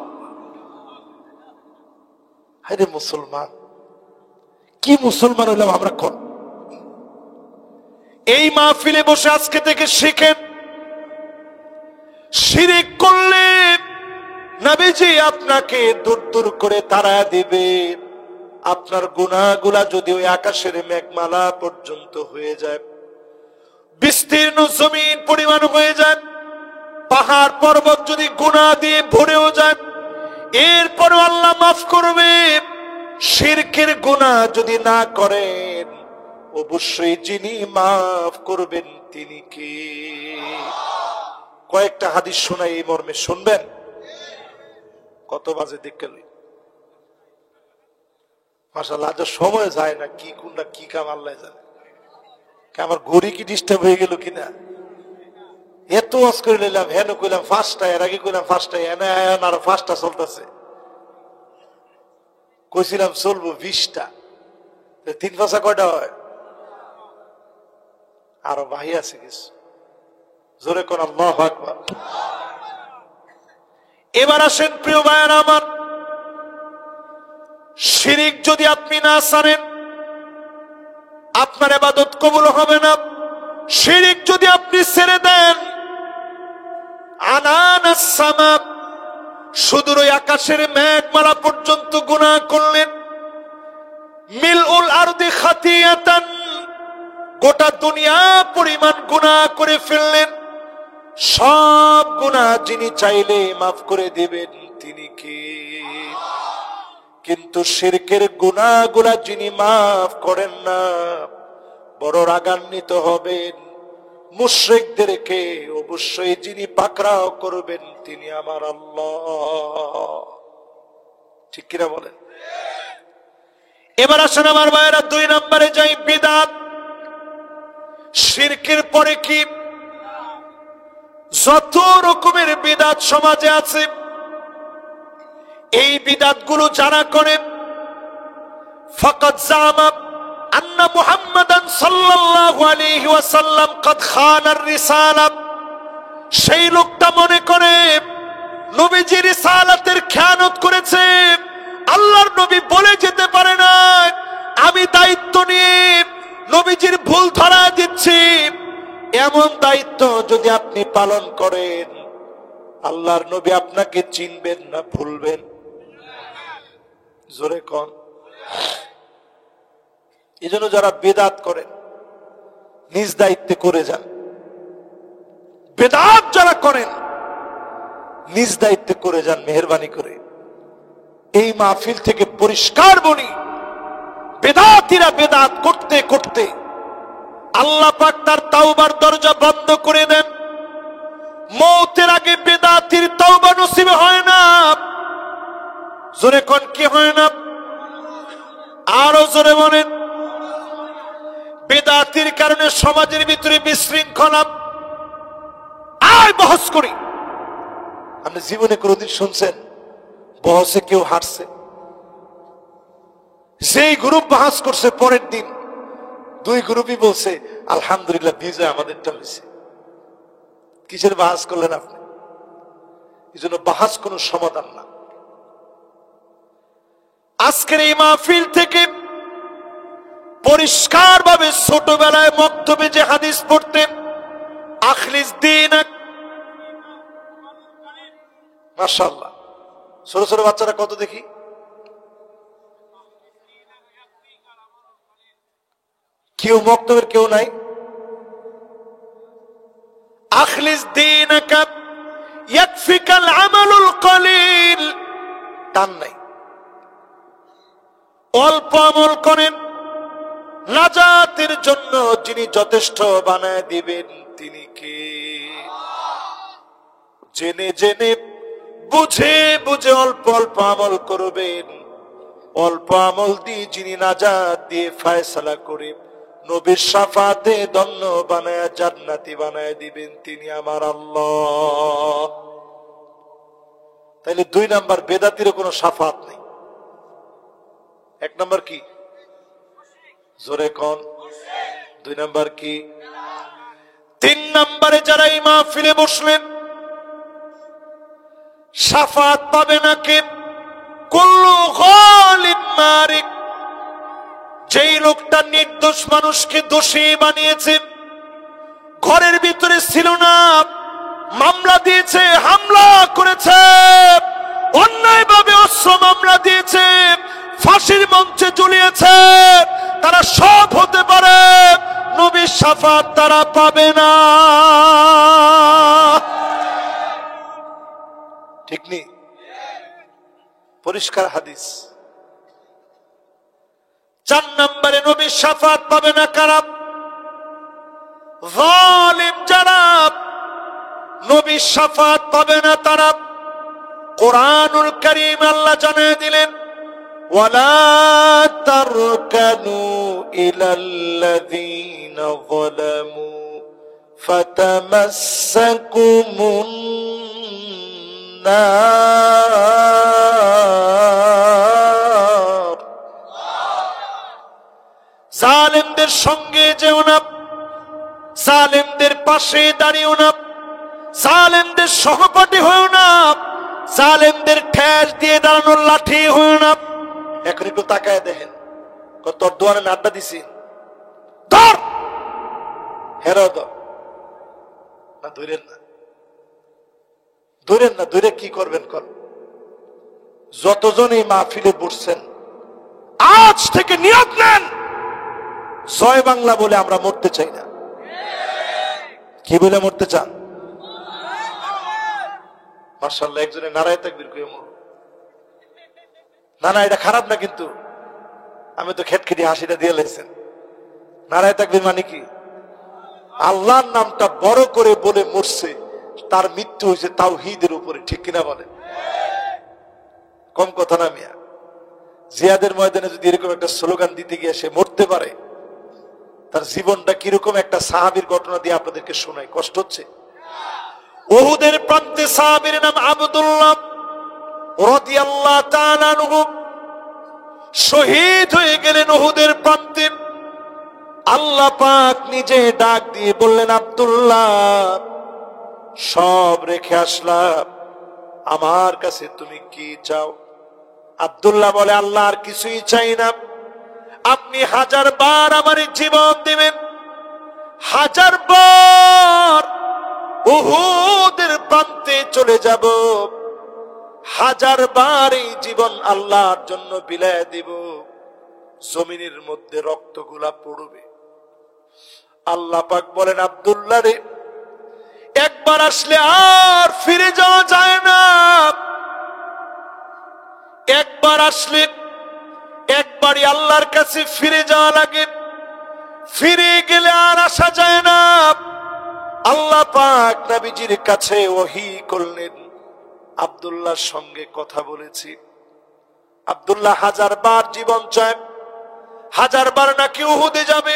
হায়রে মুসলমান, কি মুসলমান হইলাম আমরা? কোন এই মাহফিলে বসে আজকে থেকে শিখেন, শিরিক করলে নবীজি আপনাকে দূর দূর করে তাড়া দিবে। আপনার গুনাহগুলা যদি ওই আকাশের মেঘমালা পর্যন্ত হয়ে যায়, বিস্তীর্ণ জমিন পরিমাণ হয়ে যায়, পাহাড় পর্বত যদি গুনাহ দিয়ে ভরেও যায়, এরপরও আল্লাহ মাফ করবে। শিরকের গুনাহ যদি না করেন, অবশ্যই যিনি মাফ করবেন তিনি কে? কয়েকটা হাদিস শোনাই এই মর্মে, শুনবেন? কত বাজে দেখে লই, মাশাআল্লাহ, আজ সময় যায় না, কি কোনটা কি কাম আল্লাহ জানে। আমার ঘড়ি কি ডিস্টার্ব হয়ে গেল কিনা? এত ওয়াজ করে নিলাম, হেন কইলাম 5টা, এর আগে কইলাম 5টা, এন আরো 5টা চলতেছে। কইছিলাম চলবো 20টা, 3 5 কয়টা হয়? আরো বাহি আছে কিছু, জোরে কোন আল্লাহু আকবার। এবার আসেন প্রিয় ভাইয়েরা আমার, শিরিক যদি আপনি না ছাড়েন, আপনার ইবাদত কবুল হবে না। শিরিক যদি আপনি ছেড়ে দেন, আনানাস সামা, সুদূর ওই আকাশের মেঘমালা পর্যন্ত গুনাহ করলেন, মিলউল আরদি খাতিয়াতান, গোটা দুনিয়া পরিমাণ গুনাহ করে ফেললেন, সব গুনাহ যিনি চাইলে মাফ করে দিবেন তিনি কে? কিন্তু শিরকের গুনাহগুলা যিনি মাফ করেন না, বড় রাগান্বিত হবেন। মুশরিকদেরকে অবশ্যই যিনি পাকড়াও করবেন তিনি আমার আল্লাহ। ঠিক কিনা বলেন? এবার আসেন আমার ভাইয়েরা, 2 নম্বরে যাই, বিদআত। শিরকের পরে কি? যত রকমের বিদআত সমাজে আছে, এই বিদআত গুলো যারা করে, ফাকাদ জামা আন্না মুহাম্মাদান সাল্লাল্লাহু আলাইহি ওয়াসাল্লাম কদ খানার রিসালা, সেই লোকটা মনে করে নবীজির রিসালাতের খেয়ানত করেছে। আল্লাহর নবী বলে যেতে পারে না, আমি দায়িত্ব নিয়ে নবীজির ভুল ধরা দিচ্ছি। এমন দায়িত্ব যদি আপনি পালন করেন, আল্লাহর নবী আপনাকে চিনবেন না ভুলবেন? জোরে কোন? এজন্য যারা বিদআত করেন নিজ দায়িত্বে করে যান। বিদআত যারা করেন নিজ দায়িত্বে করে যান, মেহেরবানি করে। এই মাহফিল থেকে পরিষ্কার বলি, বিদআতীরা বিদআত করতে করতে আল্লাহ পাক তার তাওবার দরজা বন্ধ করে দেন। মওতের আগে বিদআতীর তাওবা নসিব হয় না। জোরে কোন, কি হয় না? আরো জোরে বলেন। বিদআতীর কারণে সমাজের ভিতরে বিশৃঙ্খলা। আয় বহস করি। আপনি জীবনে কোনদিন শুনছেন বহসে কেউ হারছে? যেই গ্রুপ বাহাস করছে, পরের দিন 2 গ্রুপই বলছে আলহামদুলিল্লাহ বিজয় আমাদেরটা হয়েছে। কিসের বাহাস করলেন আপনি? এই জন্য বাহাস কোনো সমাধান না। আজকের এই মাহফিল থেকে পরিষ্কার ভাবে, ছোটবেলায় মক্তবে যে হাদিস পড়তেন, আখলিস দীনাক, মাশাআল্লাহ, ছোট ছোট বাচ্চারা কত দেখি, কেউ মক্তবের কেউ নাই। আখলিস দীনাক ইয়াকফিকাল আমালুল কলিল, টান নাই। অল্প আমল করেন, নাজাতের জন্য যিনি যথেষ্ট বানায় দিবেন তিনি কে? জেনে জেনে বুঝে বুঝে অল্প অল্প আমল করবেন। অল্প আমল দিয়ে যিনি নাজাত দিয়ে ফয়সালা করে নবীর শাফাতে ধন্য বানায় জান্নাতি বানায় দিবেন তিনি আমার আল্লাহ। তাইলে 2 নাম্বার, বেদাতির কোনো শাফাত নেই। 1 নাম্বার কি? জোরে কোন? 2 নাম্বার কি? 3 নাম্বারে যারা এই মাহফিলে বসলেন, শাফাত পাবে না কে? কুল্লু গালিব মারিক, যেই লোকটা নির্দোষ মানুষকে দোষী বানিয়েছে, ঘরের ভিতরে ছিল না, মামলা দিয়েছে, হামলা করেছে, অন্যায়ভাবে অস্ত্র মামলা দিয়েছে, ফাঁসির মঞ্চে ঝুলিয়েছে, তারা সব হতে পারে, নবীর শাফাত তারা পাবে না। ঠিক নেই? পরিষ্কার হাদিস। 4 নম্বরে নবীর শাফাত পাবে না কারা? যালিম যারা, নবীর শাফাত পাবে না তারা। কোরআনুল কারীম আল্লাহ জানিয়ে দিলেন, ওয়ালা তারকানু ইলাল্লাযীনা যালামু ফাতামাসসাকুমুন নার, জালেমদের সঙ্গে যেও না, জালেমদের পাশে দাঁড়িও না, জালেমদের সহপাঠী হয়েও না, জালেমদের ঠেস দিয়ে দাঁড়ানোর লাঠি হয়েও না। এখন একটু তাকায় দেখেন, তোর দোয়ানে আড্ডা দিছি, ধর হেরো ধর না, ধরেন না, ধরেন না, ধরে কি করবেন কর। যতজন এই মাহফিলে বসছেন, আজ থেকে নিয়ত নেন, জয় বাংলা বলে আমরা মরতে চাই না। কি বলে মরতে চান? মাশাআল্লাহ, একজনে নারায়ে তাকবীর কইয়া মরো। না না, এটা খারাপ না, কিন্তু আমি তো খেটখেটি হাসিটা দিয়ে লেছেন। নারায়ে তাকবীর মানে কি? আল্লাহর নামটা বড় করে বলে মরছে, তার মৃত্যু হয়েছে তাওহীদের উপরে, ঠিক কিনা বলেন? কম কথা না মিয়া। জিহাদের ময়দানে যদি এরকম একটা স্লোগান দিতে গিয়ে সে মরতে পারে, তার জীবনটা কিরকম একটা সাহাবীর ঘটনা দিয়ে আপনাদেরকে শোনাই, কষ্ট হচ্ছে? উহুদের প্রান্তে সাহাবীর নাম আব্দুল্লাহ রাদিয়াল্লাহু তাআলা আনহু শহীদ হয়ে গেলেন উহুদের প্রান্তে। আল্লাহ পাক নিজে ডাক দিয়ে বললেন, আব্দুল্লাহ সব রেখে আসলাম, আমার কাছে তুমি কি চাও? আব্দুল্লাহ বলে, আল্লাহ আর কিছুই চাই না, আপনি 1000 বার আমার জীবন দিবেন, 1000 বার উহুদের প্রান্তে চলে যাব, 1000 বার এই জীবন আল্লাহর জন্য বিলায় দিব, জমিনের মধ্যে রক্তগুলা পড়বে। আল্লাহ পাক বলেন, আব্দুল্লাহ রে, একবার আসলে আর ফিরে যাওয়া যায় না, একবার আসলে একবারই আল্লাহর কাছে ফিরে যাওয়া লাগে, ফিরে গেলে আর আসা যায় না। আল্লাহ পাক নবীজির কাছে ওহী করলেন, আব্দুল্লাহর সঙ্গে কথা বলেছি, আব্দুল্লাহ 1000 বার জীবন চায়, 1000 বার নাকি উহুদে যাবে,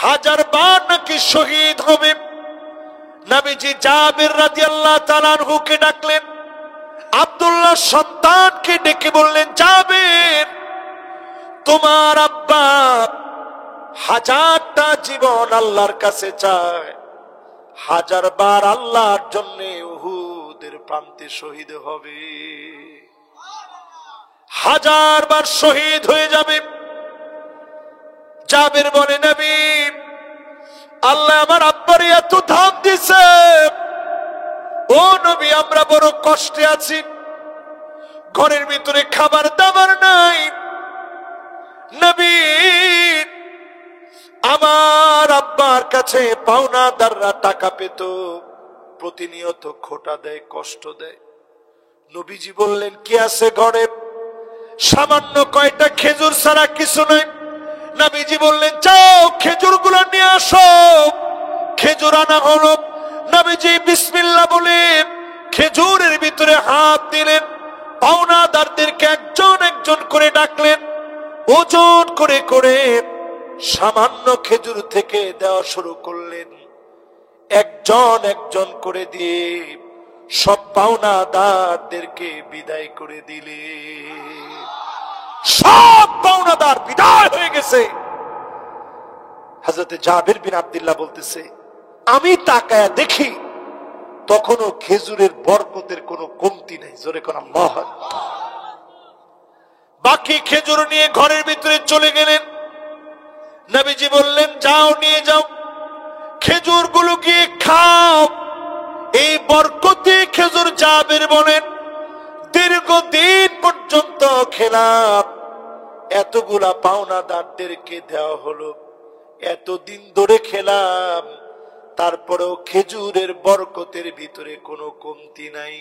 1000 বার নাকি শহীদ হবে। নবীজি জাবির রাদিয়াল্লাহু তাআলা আনহুকে ডাকলেন, আব্দুল্লাহ সন্তানকে ডেকে বললেন, জাবির, তোমার আব্বা 1000টা জীবন আল্লাহর কাছে চায়, 1000 বার আল্লাহর জন্য উহুদের প্রান্তে শহীদ হবে, 1000 বার শহীদ হয়ে যাবে। জাবির বলে, নবী, আল্লাহ আমার আব্বার এত ধাম দিছে, ও নবী আমরা বড় কষ্টে আছি, ঘরের ভিতরে খাবার দাবার নাই, নবী আমার আব্বার কাছে পাওনাদাররা টাকা পেত, প্রতিনিয়ত খোটা দেয়, কষ্ট দেয়। নবীজি বললেন, কি আছে ঘরে? সামান্য কয়টা খেজুর ছাড়া কিছু নাই। নবীজি বললেন, যাও খেজুর গুলো নিয়ে আসো। খেজুর আনা হলো, নবীজি বিসমিল্লাহ বলে খেজুরের ভিতরে হাত দিলেন, পাওনাদারদেরকে একজন একজন করে ডাকলেন, ওজন করে করে সামান্য খেজুর থেকে দেওয়া শুরু করলেন, একজন একজন করে দিয়ে সব পাওনাদারদেরকে বিদায় করে দিলে। সব পাওনাদার বিদায় হয়ে গেছে। হযরত জাবির বিন আব্দুল্লাহ বলতেছে, আমি তাকায়া দেখি তখনও খেজুরের বরকতের কোনো কমতি নেই। জোরে কোন আল্লাহু আকবার। বাকি খেজুর নিয়ে ঘরের ভিতরে চলে গেলেন। নবীজি বললেন, যাও নিয়ে যাও, খেজুর গুলো গিয়ে খাও। এই বরকতি খেজুর জাবির বলেন, দীর্ঘদিন পর্যন্ত খেলাম, এতগুলা পাওনাদারদেরকে দেওয়া হলো, এতদিন ধরে খেলাম, তারপরেও খেজুরের বরকতের ভিতরে কোনো কমতি নাই।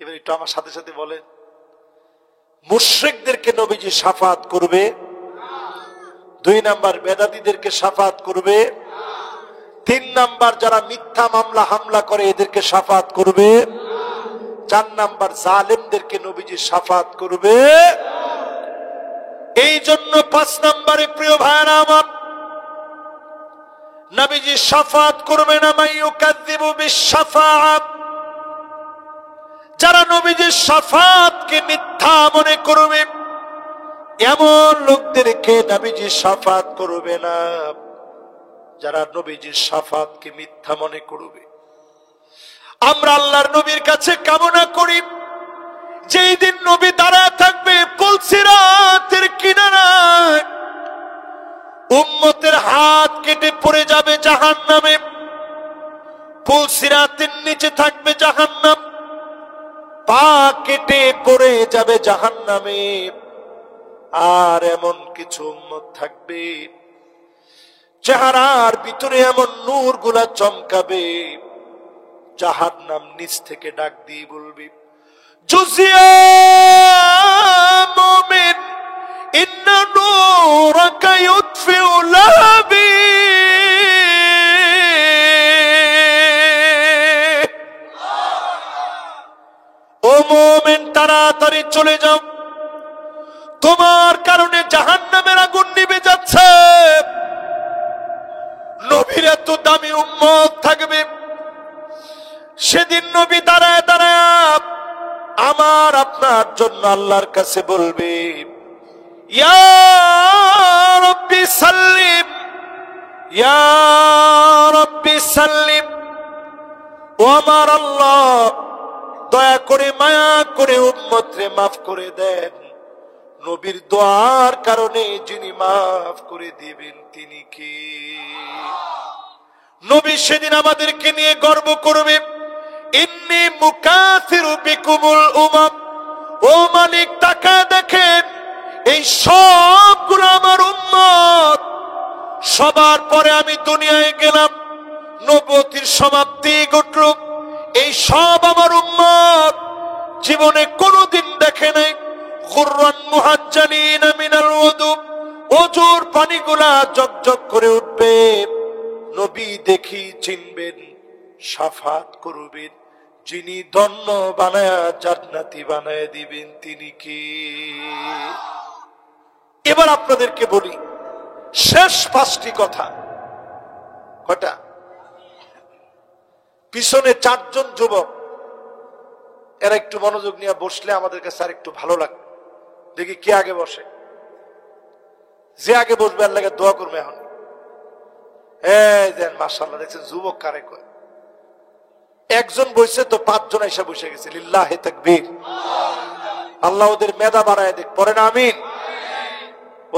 এবার একটু আমার সাথে সাথে বলেন, মুশরিকদেরকে নবীজি শাফাত করবে, 2 নাম্বার বেদাতীদেরকে শাফাত করবে, 3 নাম্বার যারা মিথ্যা মামলা হামলা করে এদেরকে শাফাত করবে, 4 নাম্বার জালেমদেরকে নবীজি শাফাত করবে। এই জন্য 5 নাম্বারে প্রিয় ভাইরা আমার, নবীজি শাফাত করবে না মাইয়ুকাযযিবু বিশ-শাফাআত, যারা নবীজির শাফাতকে মিথ্যা মনে করবে এমন লোকদেরকে নবীজি শাফাত করবে না, যারা নবীজির শাফাতকে মিথ্যা মনে করবে। আমরা আল্লাহর নবীর কাছে কামনা করি, যেই দিন নবী দাঁড়ায় থাকবে পুলসিরাতের কিনারায়, উম্মতের হাত কেটে পড়ে যাবে জাহান্নামে, পুলসিরাতের নিচে থাকবে জাহান্নাম, পা কেটে পড়ে যাবে জাহান্নামে। আর এমন কিছু উম্মত থাকবে চেহারার ভিতরে এমন নূর গুলা চমকাবে, জাহান্নাম নিচ থেকে ডাক দিয়ে বলবে, জুজিয়া মুমিন ইন্না নূরাকা ইউতফিউ লাহাবি। ও মুমিন, তাড়াতাড়ি চলে যাও, তোমার কারণে জাহান্নামের আগুন নিভে যাচ্ছে। নবীর এত দামি উম্মত থাকবে, সেদিন নবী দাঁড়ায় দাঁড়ায় আমার আপনার জন্য আল্লাহর কাছে বলবে, ইয়া রাব্বি সাল্লিম, ইয়া রাব্বি সাল্লিম। ও আমার আল্লাহ, দয়া করে মায়া করে উম্মতরে মাফ করে দেন। নবীর দোয়ার কারণে যিনি মাফ করে দিবেন তিনি কি? নবী সেদিন আমাদেরকে নিয়ে গর্ব করবে, ইন্নী মুকাসিরু বিকুমুল উমাম। ও মালিক, তাকায় দেখেন, এই সবগুলো আমার উম্মত। সবার পরে আমি দুনিয়ায় গেলাম, নবুয়তের সমাপ্তি ঘটল, এই সব আমার উম্মত জীবনে কোনোদিন দেখে নাই গুররান মুহাজ্জালিনা মিনাল ওযু, ওযুর পানিগুলা জগজগ করে উঠবে। নবী দেখি চিনবেন, শাফাত করবেন, যিনি ধন্য বানায়া জান্নাতি বানায় দিবেন তিনি কি? এবার আপনাদেরকে বলি শেষ 5টি কথা। কটা? পিছনে 4 জন যুবক, এরা একটু মনোযোগ নিয়ে বসলে আমাদের কাছে আর একটু ভালো লাগবে। দেখি কে আগে বসে, যে আগে বসবে আল্লাহ দোয়া করবে। এখন এই দেন, মাশাআল্লাহ, দেখছেন যুবক কারে কয়। একজন বসে তো 5 জন এসে বসে গেছে। লিল্লাহি তাকবীর। আল্লাহ ওদের মেধা বাড়ায় দেখ, পড়েন আমিন।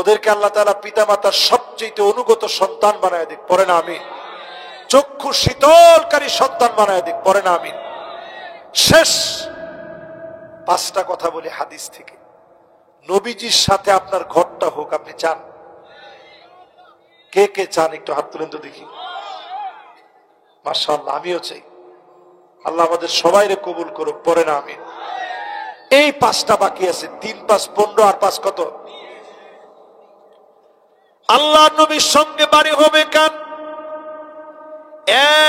ওদেরকে আল্লাহ তাআলা পিতা মাতার সবচেয়ে অনুগত সন্তান বানায় দেখ, পড়েন আমিন। চক্ষু শীতলকারী সন্তান বানায় দেখ, পড়েন আমিন। শেষ 5টা কথা বলি হাদিস থেকে। নবীজির সাথে আপনার ঘরটা হোক, আপনি চান? কে কে চান একটু হাত তুলেন তো দেখি। মাশাআল্লাহ, আমিও চাই। আল্লাহ আমাদের সবাইরে কবুল করুক, পড়েন আমিন। এই 5টা বাকি আছে, 3 5 15 আর 5 কত? আল্লাহ নবীর সঙ্গে বাড়ি হবে কার?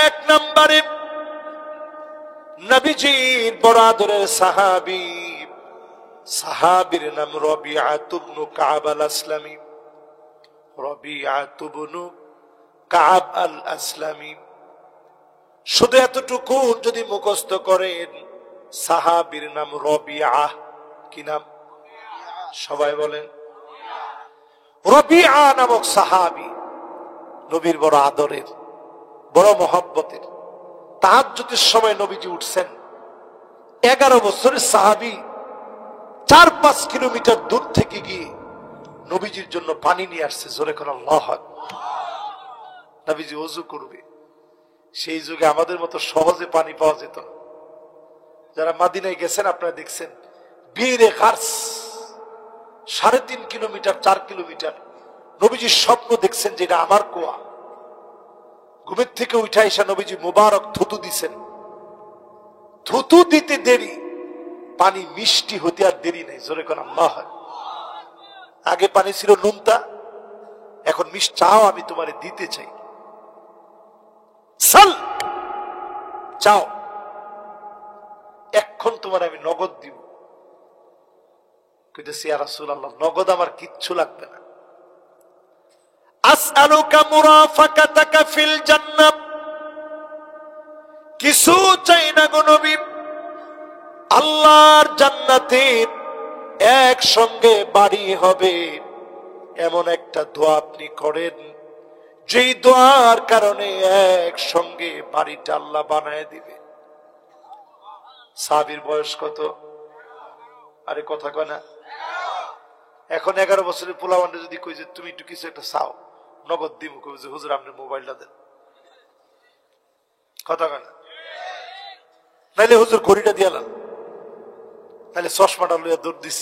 1 নম্বরে নবীজির বড় আদরের সাহাবী, সাহাবীর নাম রবিআত ইবনে কাব আল আসলামী। রবিআত ইবনে কাব আল আসলামী। শুধু এতটুকু যদি মুখস্থ করেন, সাহাবীর নাম রবিআ। কি নাম? সবাই বলেন। রবিআ নামক সাহাবী নবীর বড় আদরের, বড় মহব্বতের। তাহাজ্জুদের সময় নবীজি উঠছেন। 11 বছরের সাহাবী 4-5 কিলোমিটার দূর থেকে গিয়ে নবীজির জন্য পানি নিয়ে আসছে। জোরে করে আল্লাহু আকবার। নবীজি ওযু করবে। সেই যুগে আমাদের মতো সহজে পানি পাওয়া যেত না। যারা মদিনায় গেছেন আপনারা দেখছেন, বীরে গার্স 3.5 কিলোমিটার 4 কিলোমিটার নবীজির স্বপ্ন দেখছেন যে এটা আমার কুয়া। ঘুমের থেকে উঠে এসে নবীজি মুবারক থুতু দিছেন। থুতু দিতে দেরি, পানি মিষ্টি হতে আর দেরি নেই। জোরে করে আল্লাহ। আগে পানি ছিল নুনতা, এখন মিষ্টি। চাও আমি তোমারে দিতে চাই, সাল চাও, এখন তোমার আমি নগদ দিব। কইতেছি ইয়া রাসূলুল্লাহ, নগদ আমার কিচ্ছু লাগবে না। আসআলুকা মুরাফাকাতাকা ফিল জান্নাহ। কিছু চাই না গো নবী, আল্লাহর জান্নাতে একসঙ্গে বাড়ি হবে এমন একটা দোয়া আপনি করেন, যেই দোয়ার কারণে একসঙ্গে বাড়িটা আল্লাহ বানায় দিবে। সাহাবীর বয়স কত? আরে কথা কয় না। এখন 11 বছরের পোলাওয়ানটা যদি কই যে তুমি একটু কিছু একটা চাও, নগদ দিব, কই যে হুজুর আপনি মোবাইলটা দেন। কথা কয় না। নাইলে হুজুর ঘড়িটা দিয়ালাম, নাইলে চশমাটা লইয়া দৌড় দিস,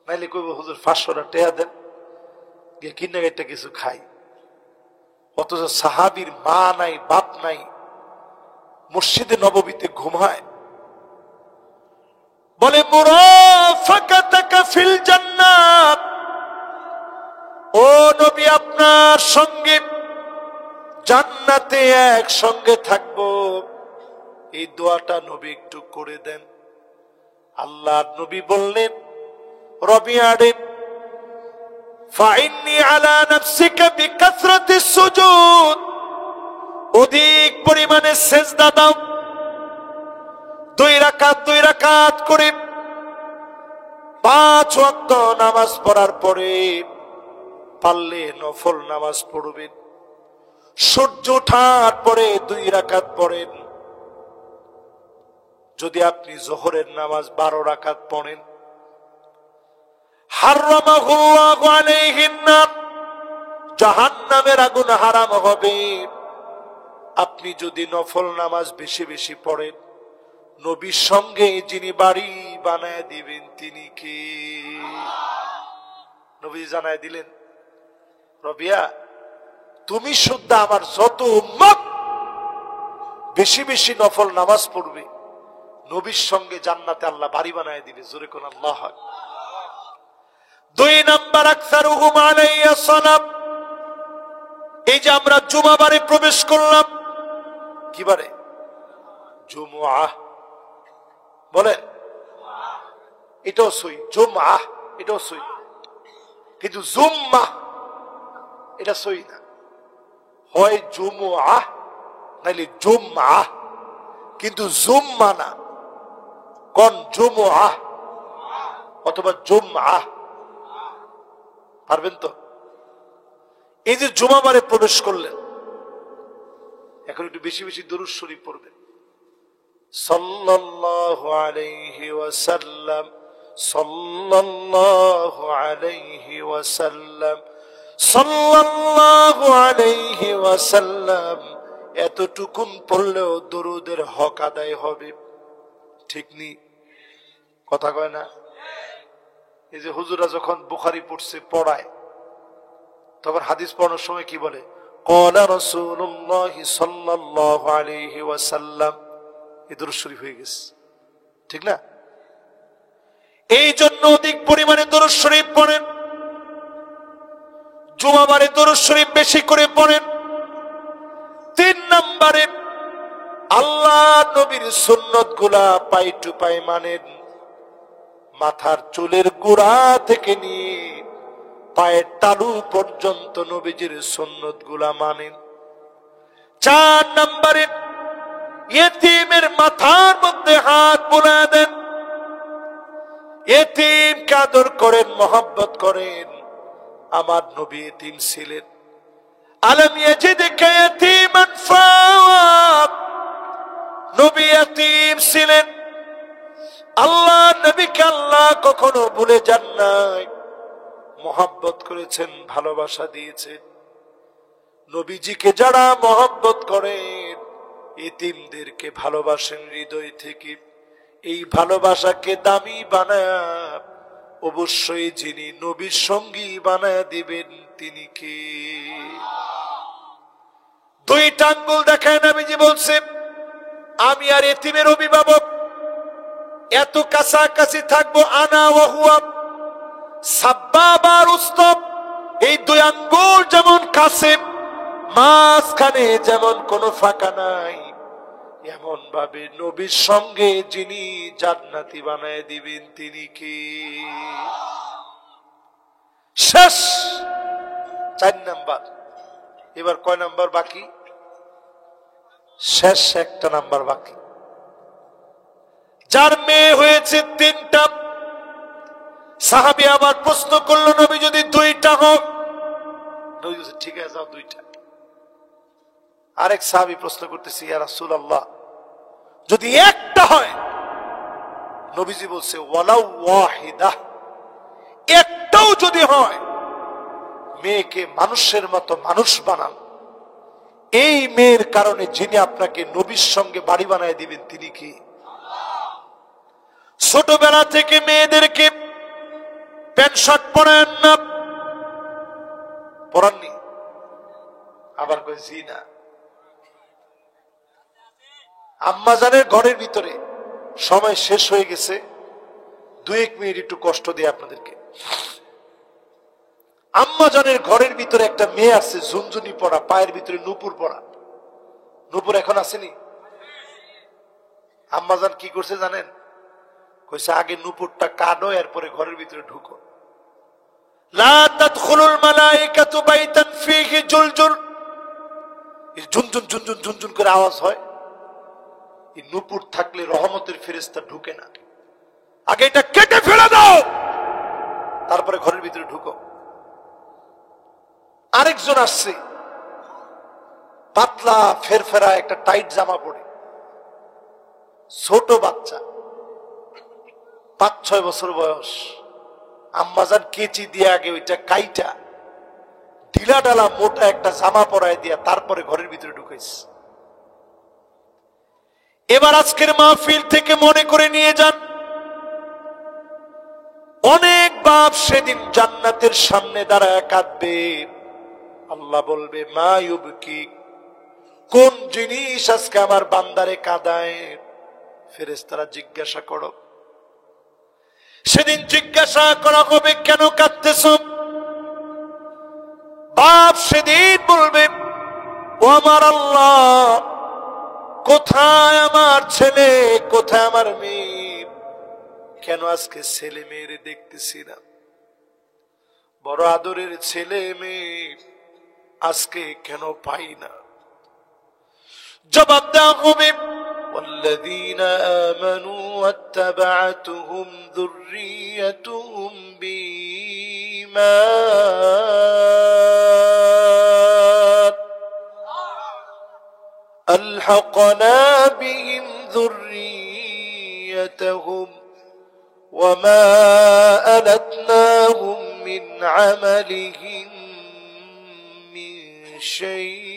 নাইলে কইব হুজুর 500 টাকা দেন, গিয়ে কিনে একটা কিছু খাই। অথচ সাহাবীর মা নাই, বাপ নাই, মসজিদে নববীতে ঘুমায়, বলে মুরাফাকাতাকা ফিল জান্নাত, ও নবী আপনার সঙ্গে জান্নাতে একসঙ্গে থাকবো, এই দোয়াটা নবী একটু করে দেন। আল্লাহর নবী বললেন, রবিয়া রে ফাইন্নি আলা নাফসিকা বিকাসরাতিস সুজুদ, অধিক পরিমাণে সিজদা দাও, দুই রাকাত করে 5 ওয়াক্ত নামাজ পড়ার পরে পারলে নফল নামাজ পড়বেন। সূর্য ওঠার পরে 2 রাকাত পড়েন। যদি আপনি যোহরের নামাজ 12 রাকাত পড়েন, হারামাহুল্লাহু আলাইহিন নার, জাহান্নামের আগুন হারাম হবে। আপনি যদি নফল নামাজ বেশি বেশি পড়েন, নবীর সঙ্গে যিনি বাড়ি বানায় দিবেন তিনি কে? নবী জানায় দিলেন, রবিয়া তুমি শুদ্ধ আমার যত উম্মত বেশি বেশি নফল নামাজ পড়বে, নবীর সঙ্গে জান্নাতে আল্লাহ বাড়ি বানায় দিবে। জোরে কোন আল্লাহ। 2 নাম্বার, আকসারুহুম আলাইয়া সালাম। এই যে আমরা জুমাবারে প্রবেশ করলাম, কি বারে? জুমআ বলেন, এটাও সই, জুমআ এটাও সই, কিন্তু জুম্মা এটা সই না। হয় জুমআ নাইলে জুমআ, কিন্তু জুম্মা না। কোন? জুমআ অথবা জুমআ। পারবেন তো? এই যে জুমাবারে প্রবেশ করলেন, এখন একটু বেশি বেশি দরুদ শরীফ পড়বেন। সাল্লাল্লাহু আলাইহি ওয়াসাল্লাম, সাল্লাল্লাহু আলাইহি ওয়াসাল্লাম, সাল্লাল্লাহু আলাইহি ওয়াসাল্লাম। এতটুকুন পড়লেও দরুদের হক আদায় হবে। ঠিক নি? কথা কয় না? এই যে হুজুরা যখন বুখারী পড়ছে, পড়ায়, তখন হাদিস পড়ানোর সময় কি বলে? ক্বালা রাসূলুল্লাহ সাল্লাল্লাহু আলাইহি ওয়াসাল্লাম। এই দরুদ শরীফ হয়ে গেছে, ঠিক না? এই জন্য অধিক পরিমাণে দরুদ শরীফ পড়েন। জুমাবারে দরুদ শরীফ বেশি করে পড়েন। 3 নম্বরে, আল্লাহ নবীর সুন্নত গুলা পাই টু পাই মানেন। মাথার চুলের গোড়া থেকে নিয়ে পায়ের তালু পর্যন্ত নবীজির সুন্নত গুলা মানেন। 4 নম্বরে, ইয়েতিমের মাথার মধ্যে হাত বুলায় দেন, ইয়েতিমকে আদর করেন, মহব্বত করেন। আমার নবী ইতিম ছিলেন। আলম ইয়াজিদকা ইয়াতীমান ফাওয়া, নবী ইতিম ছিলেন। আল্লাহ নবীকে আল্লাহ কখনো ভুলে যান নাই, মহব্বত করেছেন, ভালোবাসা দিয়েছেন। নবীজিকে যারা মহব্বত করেন, ইতিমদেরকে ভালোবাসেন হৃদয় থেকে, এই ভালোবাসাকে দামি বানায় অবশ্যই যিনি নবীর সঙ্গী বানায় দিবেন তিনি কে? 2টা আঙ্গুল দেখায় নবীজি বলছে, আমি আর এতিমের অভিভাবক এত কাছাকাছি থাকবো, আনা ওয়া হুয়া সাব্বাবা রুস্তম। এই 2 আঙ্গুল যেমন কাছে, মাঝখানে যেমন কোনো ফাঁকা নাই, এমন ভাবে নবীর সঙ্গে যিনি জান্নাতি বানায় দিবেন তিনি কি? শেষ। 4 নাম্বার। এবার কয় নাম্বার বাকি? শেষ 1টা নাম্বার বাকি। যার মেয়ে হয়েছে 3টা, সাহাবী আবার প্রশ্ন করলো, নবী যদি 2টা হোক? নবী বলছে, ঠিক আছে যাও 2টা। আরেক সাহাবী প্রশ্ন করতেছে, ইয়া রাসূলুল্লাহ যদি 1টা হয়? নবীজি বলছে, ওয়ালাউ ওয়াহিদা, একটাও যদি হয়, মেয়েকে মানুষের মতো মানুষ বানান। এই মেয়ের কারণে যিনি আপনাকে নবীর সঙ্গে বাড়ি বানায় দিবেন তিনি কি? ছোটবেলা থেকে মেয়েদেরকে প্যান্ট শার্ট পরান না, পরাননি? আবার কই জি না। আম্মাজানের ঘরের ভিতরে সময় শেষ হয়ে গেছে, 2-1 মিনিট একটু কষ্ট দিয়ে আপনাদেরকে। আম্মাজানের ঘরের ভিতরে একটা মেয়ে আছে, ঝুনঝুনি পড়া, পায়ের ভিতরে নূপুর পড়া। নূপুর এখন আসেনি? আম্মাজান কি করছে জানেন? কইছে আগে নূপুরটা কাটো, এরপরে ঘরের ভিতরে ঢুকো। লা তাদখুলুল মালাইকাতু বাইতান ফীহি জুলজুল, এই ঝুনঝুন ঝুনঝুন ঝুনঝুন করে আওয়াজ হয়, এই নূপুর থাকলে রহমতের ফেরেশতা ঢুকে না। আগে এটা কেটে ফেলে দাও, তারপরে ঘরের ভিতরে ঢুকো। আরেকজন আসছে, পাতলা ফেরফেরা একটা টাইট জামা পরে, ছোট বাচ্চা, 5-6 বছর বয়স। আম্মাজান কেচি দিয়ে আগে ওইটা কাইটা ঢিলা ঢালা মোটা একটা জামা পরায় দিয়া তারপরে ঘরের ভিতরে ঢুকেছে। এবার আজকের মাহফিল থেকে মনে করে নিয়ে যান, অনেক বাপ সেদিন জান্নাতের সামনে দাঁড়ায় কাঁদবে। আল্লাহ বলবে মা ইউবকি, কোন জিনিস আজকে আমার বান্দারে কাঁদায়? ফেরেশতারা জিজ্ঞাসা করো। সেদিন জিজ্ঞাসা করা হবে কেন কাঁদতেছ? বাপ সেদিন বলবে ও আমার আল্লাহ, কোথায় আমার ছেলে, কোথায় আমার মেয়ে? কেন আজকে ছেলে মেয়েরে দেখতেছি না? বড় আদরের ছেলে মেয়ে আজকে কেন পাই না? জবাব দেওয়া হবে والذين آمنوا واتبعتهم ذريتهم بإيمان ألحقنا بهم ذريتهم وما ألتناهم من عملهم من شيء।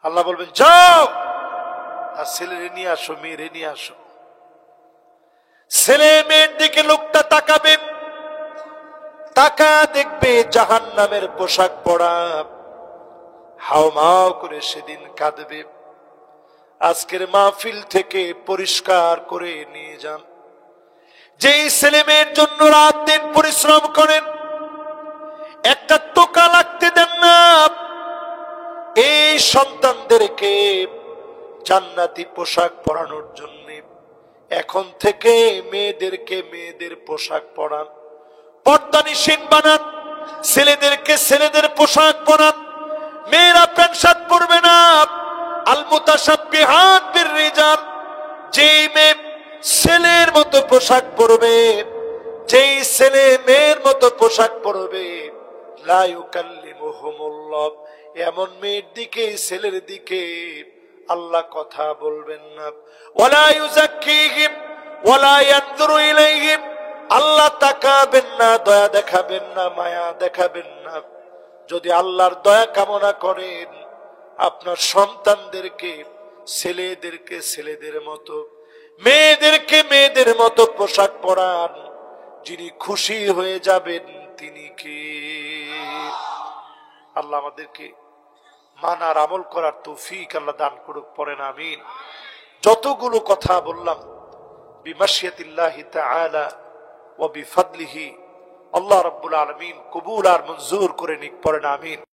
আল্লাহ বলবেন যাও, আর ছেলেরে নিয়ে আসো, মেয়েরে নিয়ে আসো। ছেলে মেয়ের দিকে লোকটা তাকাবে, তাকা দেখবে জাহান্নামের পোশাক পরা, হাওমাও করে সেদিন কাঁদবে। আজকের মাহফিল থেকে পরিষ্কার করে নিয়ে যান, যেই ছেলে মেয়ের জন্য রাত দিন পরিশ্রম করেন, একটা টোকা লাগতে দেন না। এই সন্তানদেরকে জান্নাতি পোশাক পরানোর জন্য এখন থেকে মেয়েদেরকে মেয়েদের পোশাক পরান, পর্দানিশীন বানান, ছেলেদেরকে ছেলেদের পোশাক পরান। মেয়েরা প্যান্ট শার্ট পরবে না। আল মুতাশাব্বিহাত বির-রিজাল, যেই মেয়ে ছেলের মতো পোশাক পরবে, যেই ছেলে মেয়ের মতো পোশাক পরবে, লা ইউকাল্লিমুহুমুল্লাহ, এমন মেয়ের দিকে ছেলের দিকে আল্লাহ কথা বলবেন না। ওয়ালা ইউযাক্কিহিম ওয়ালা ইয়ানজুরু ইলাইহিম, আল্লাহ তাকাবেন না, দয়া দেখাবেন না, মায়া দেখাবেন না। যদি আল্লাহর দয়া কামনা করেন, আপনার সন্তানদেরকে ছেলেদেরকে ছেলেদের মতো, মেয়েদেরকে মেয়েদের মতো পোশাক পরান। যিনি খুশি হয়ে যাবেন তিনি কে? আল্লাহ আমাদেরকে মানার আমল করার তৌফিক আল্লাহ দান করুক, পড়েন আমিন। যতগুলো কথা বললাম বিমাশিয়াতিল্লাহি তাআলা ওয়া বিফাদলিহি, আল্লাহ রাব্বুল আলামিন কবুল আর মঞ্জুর করে নিক, পড়েন আমিন।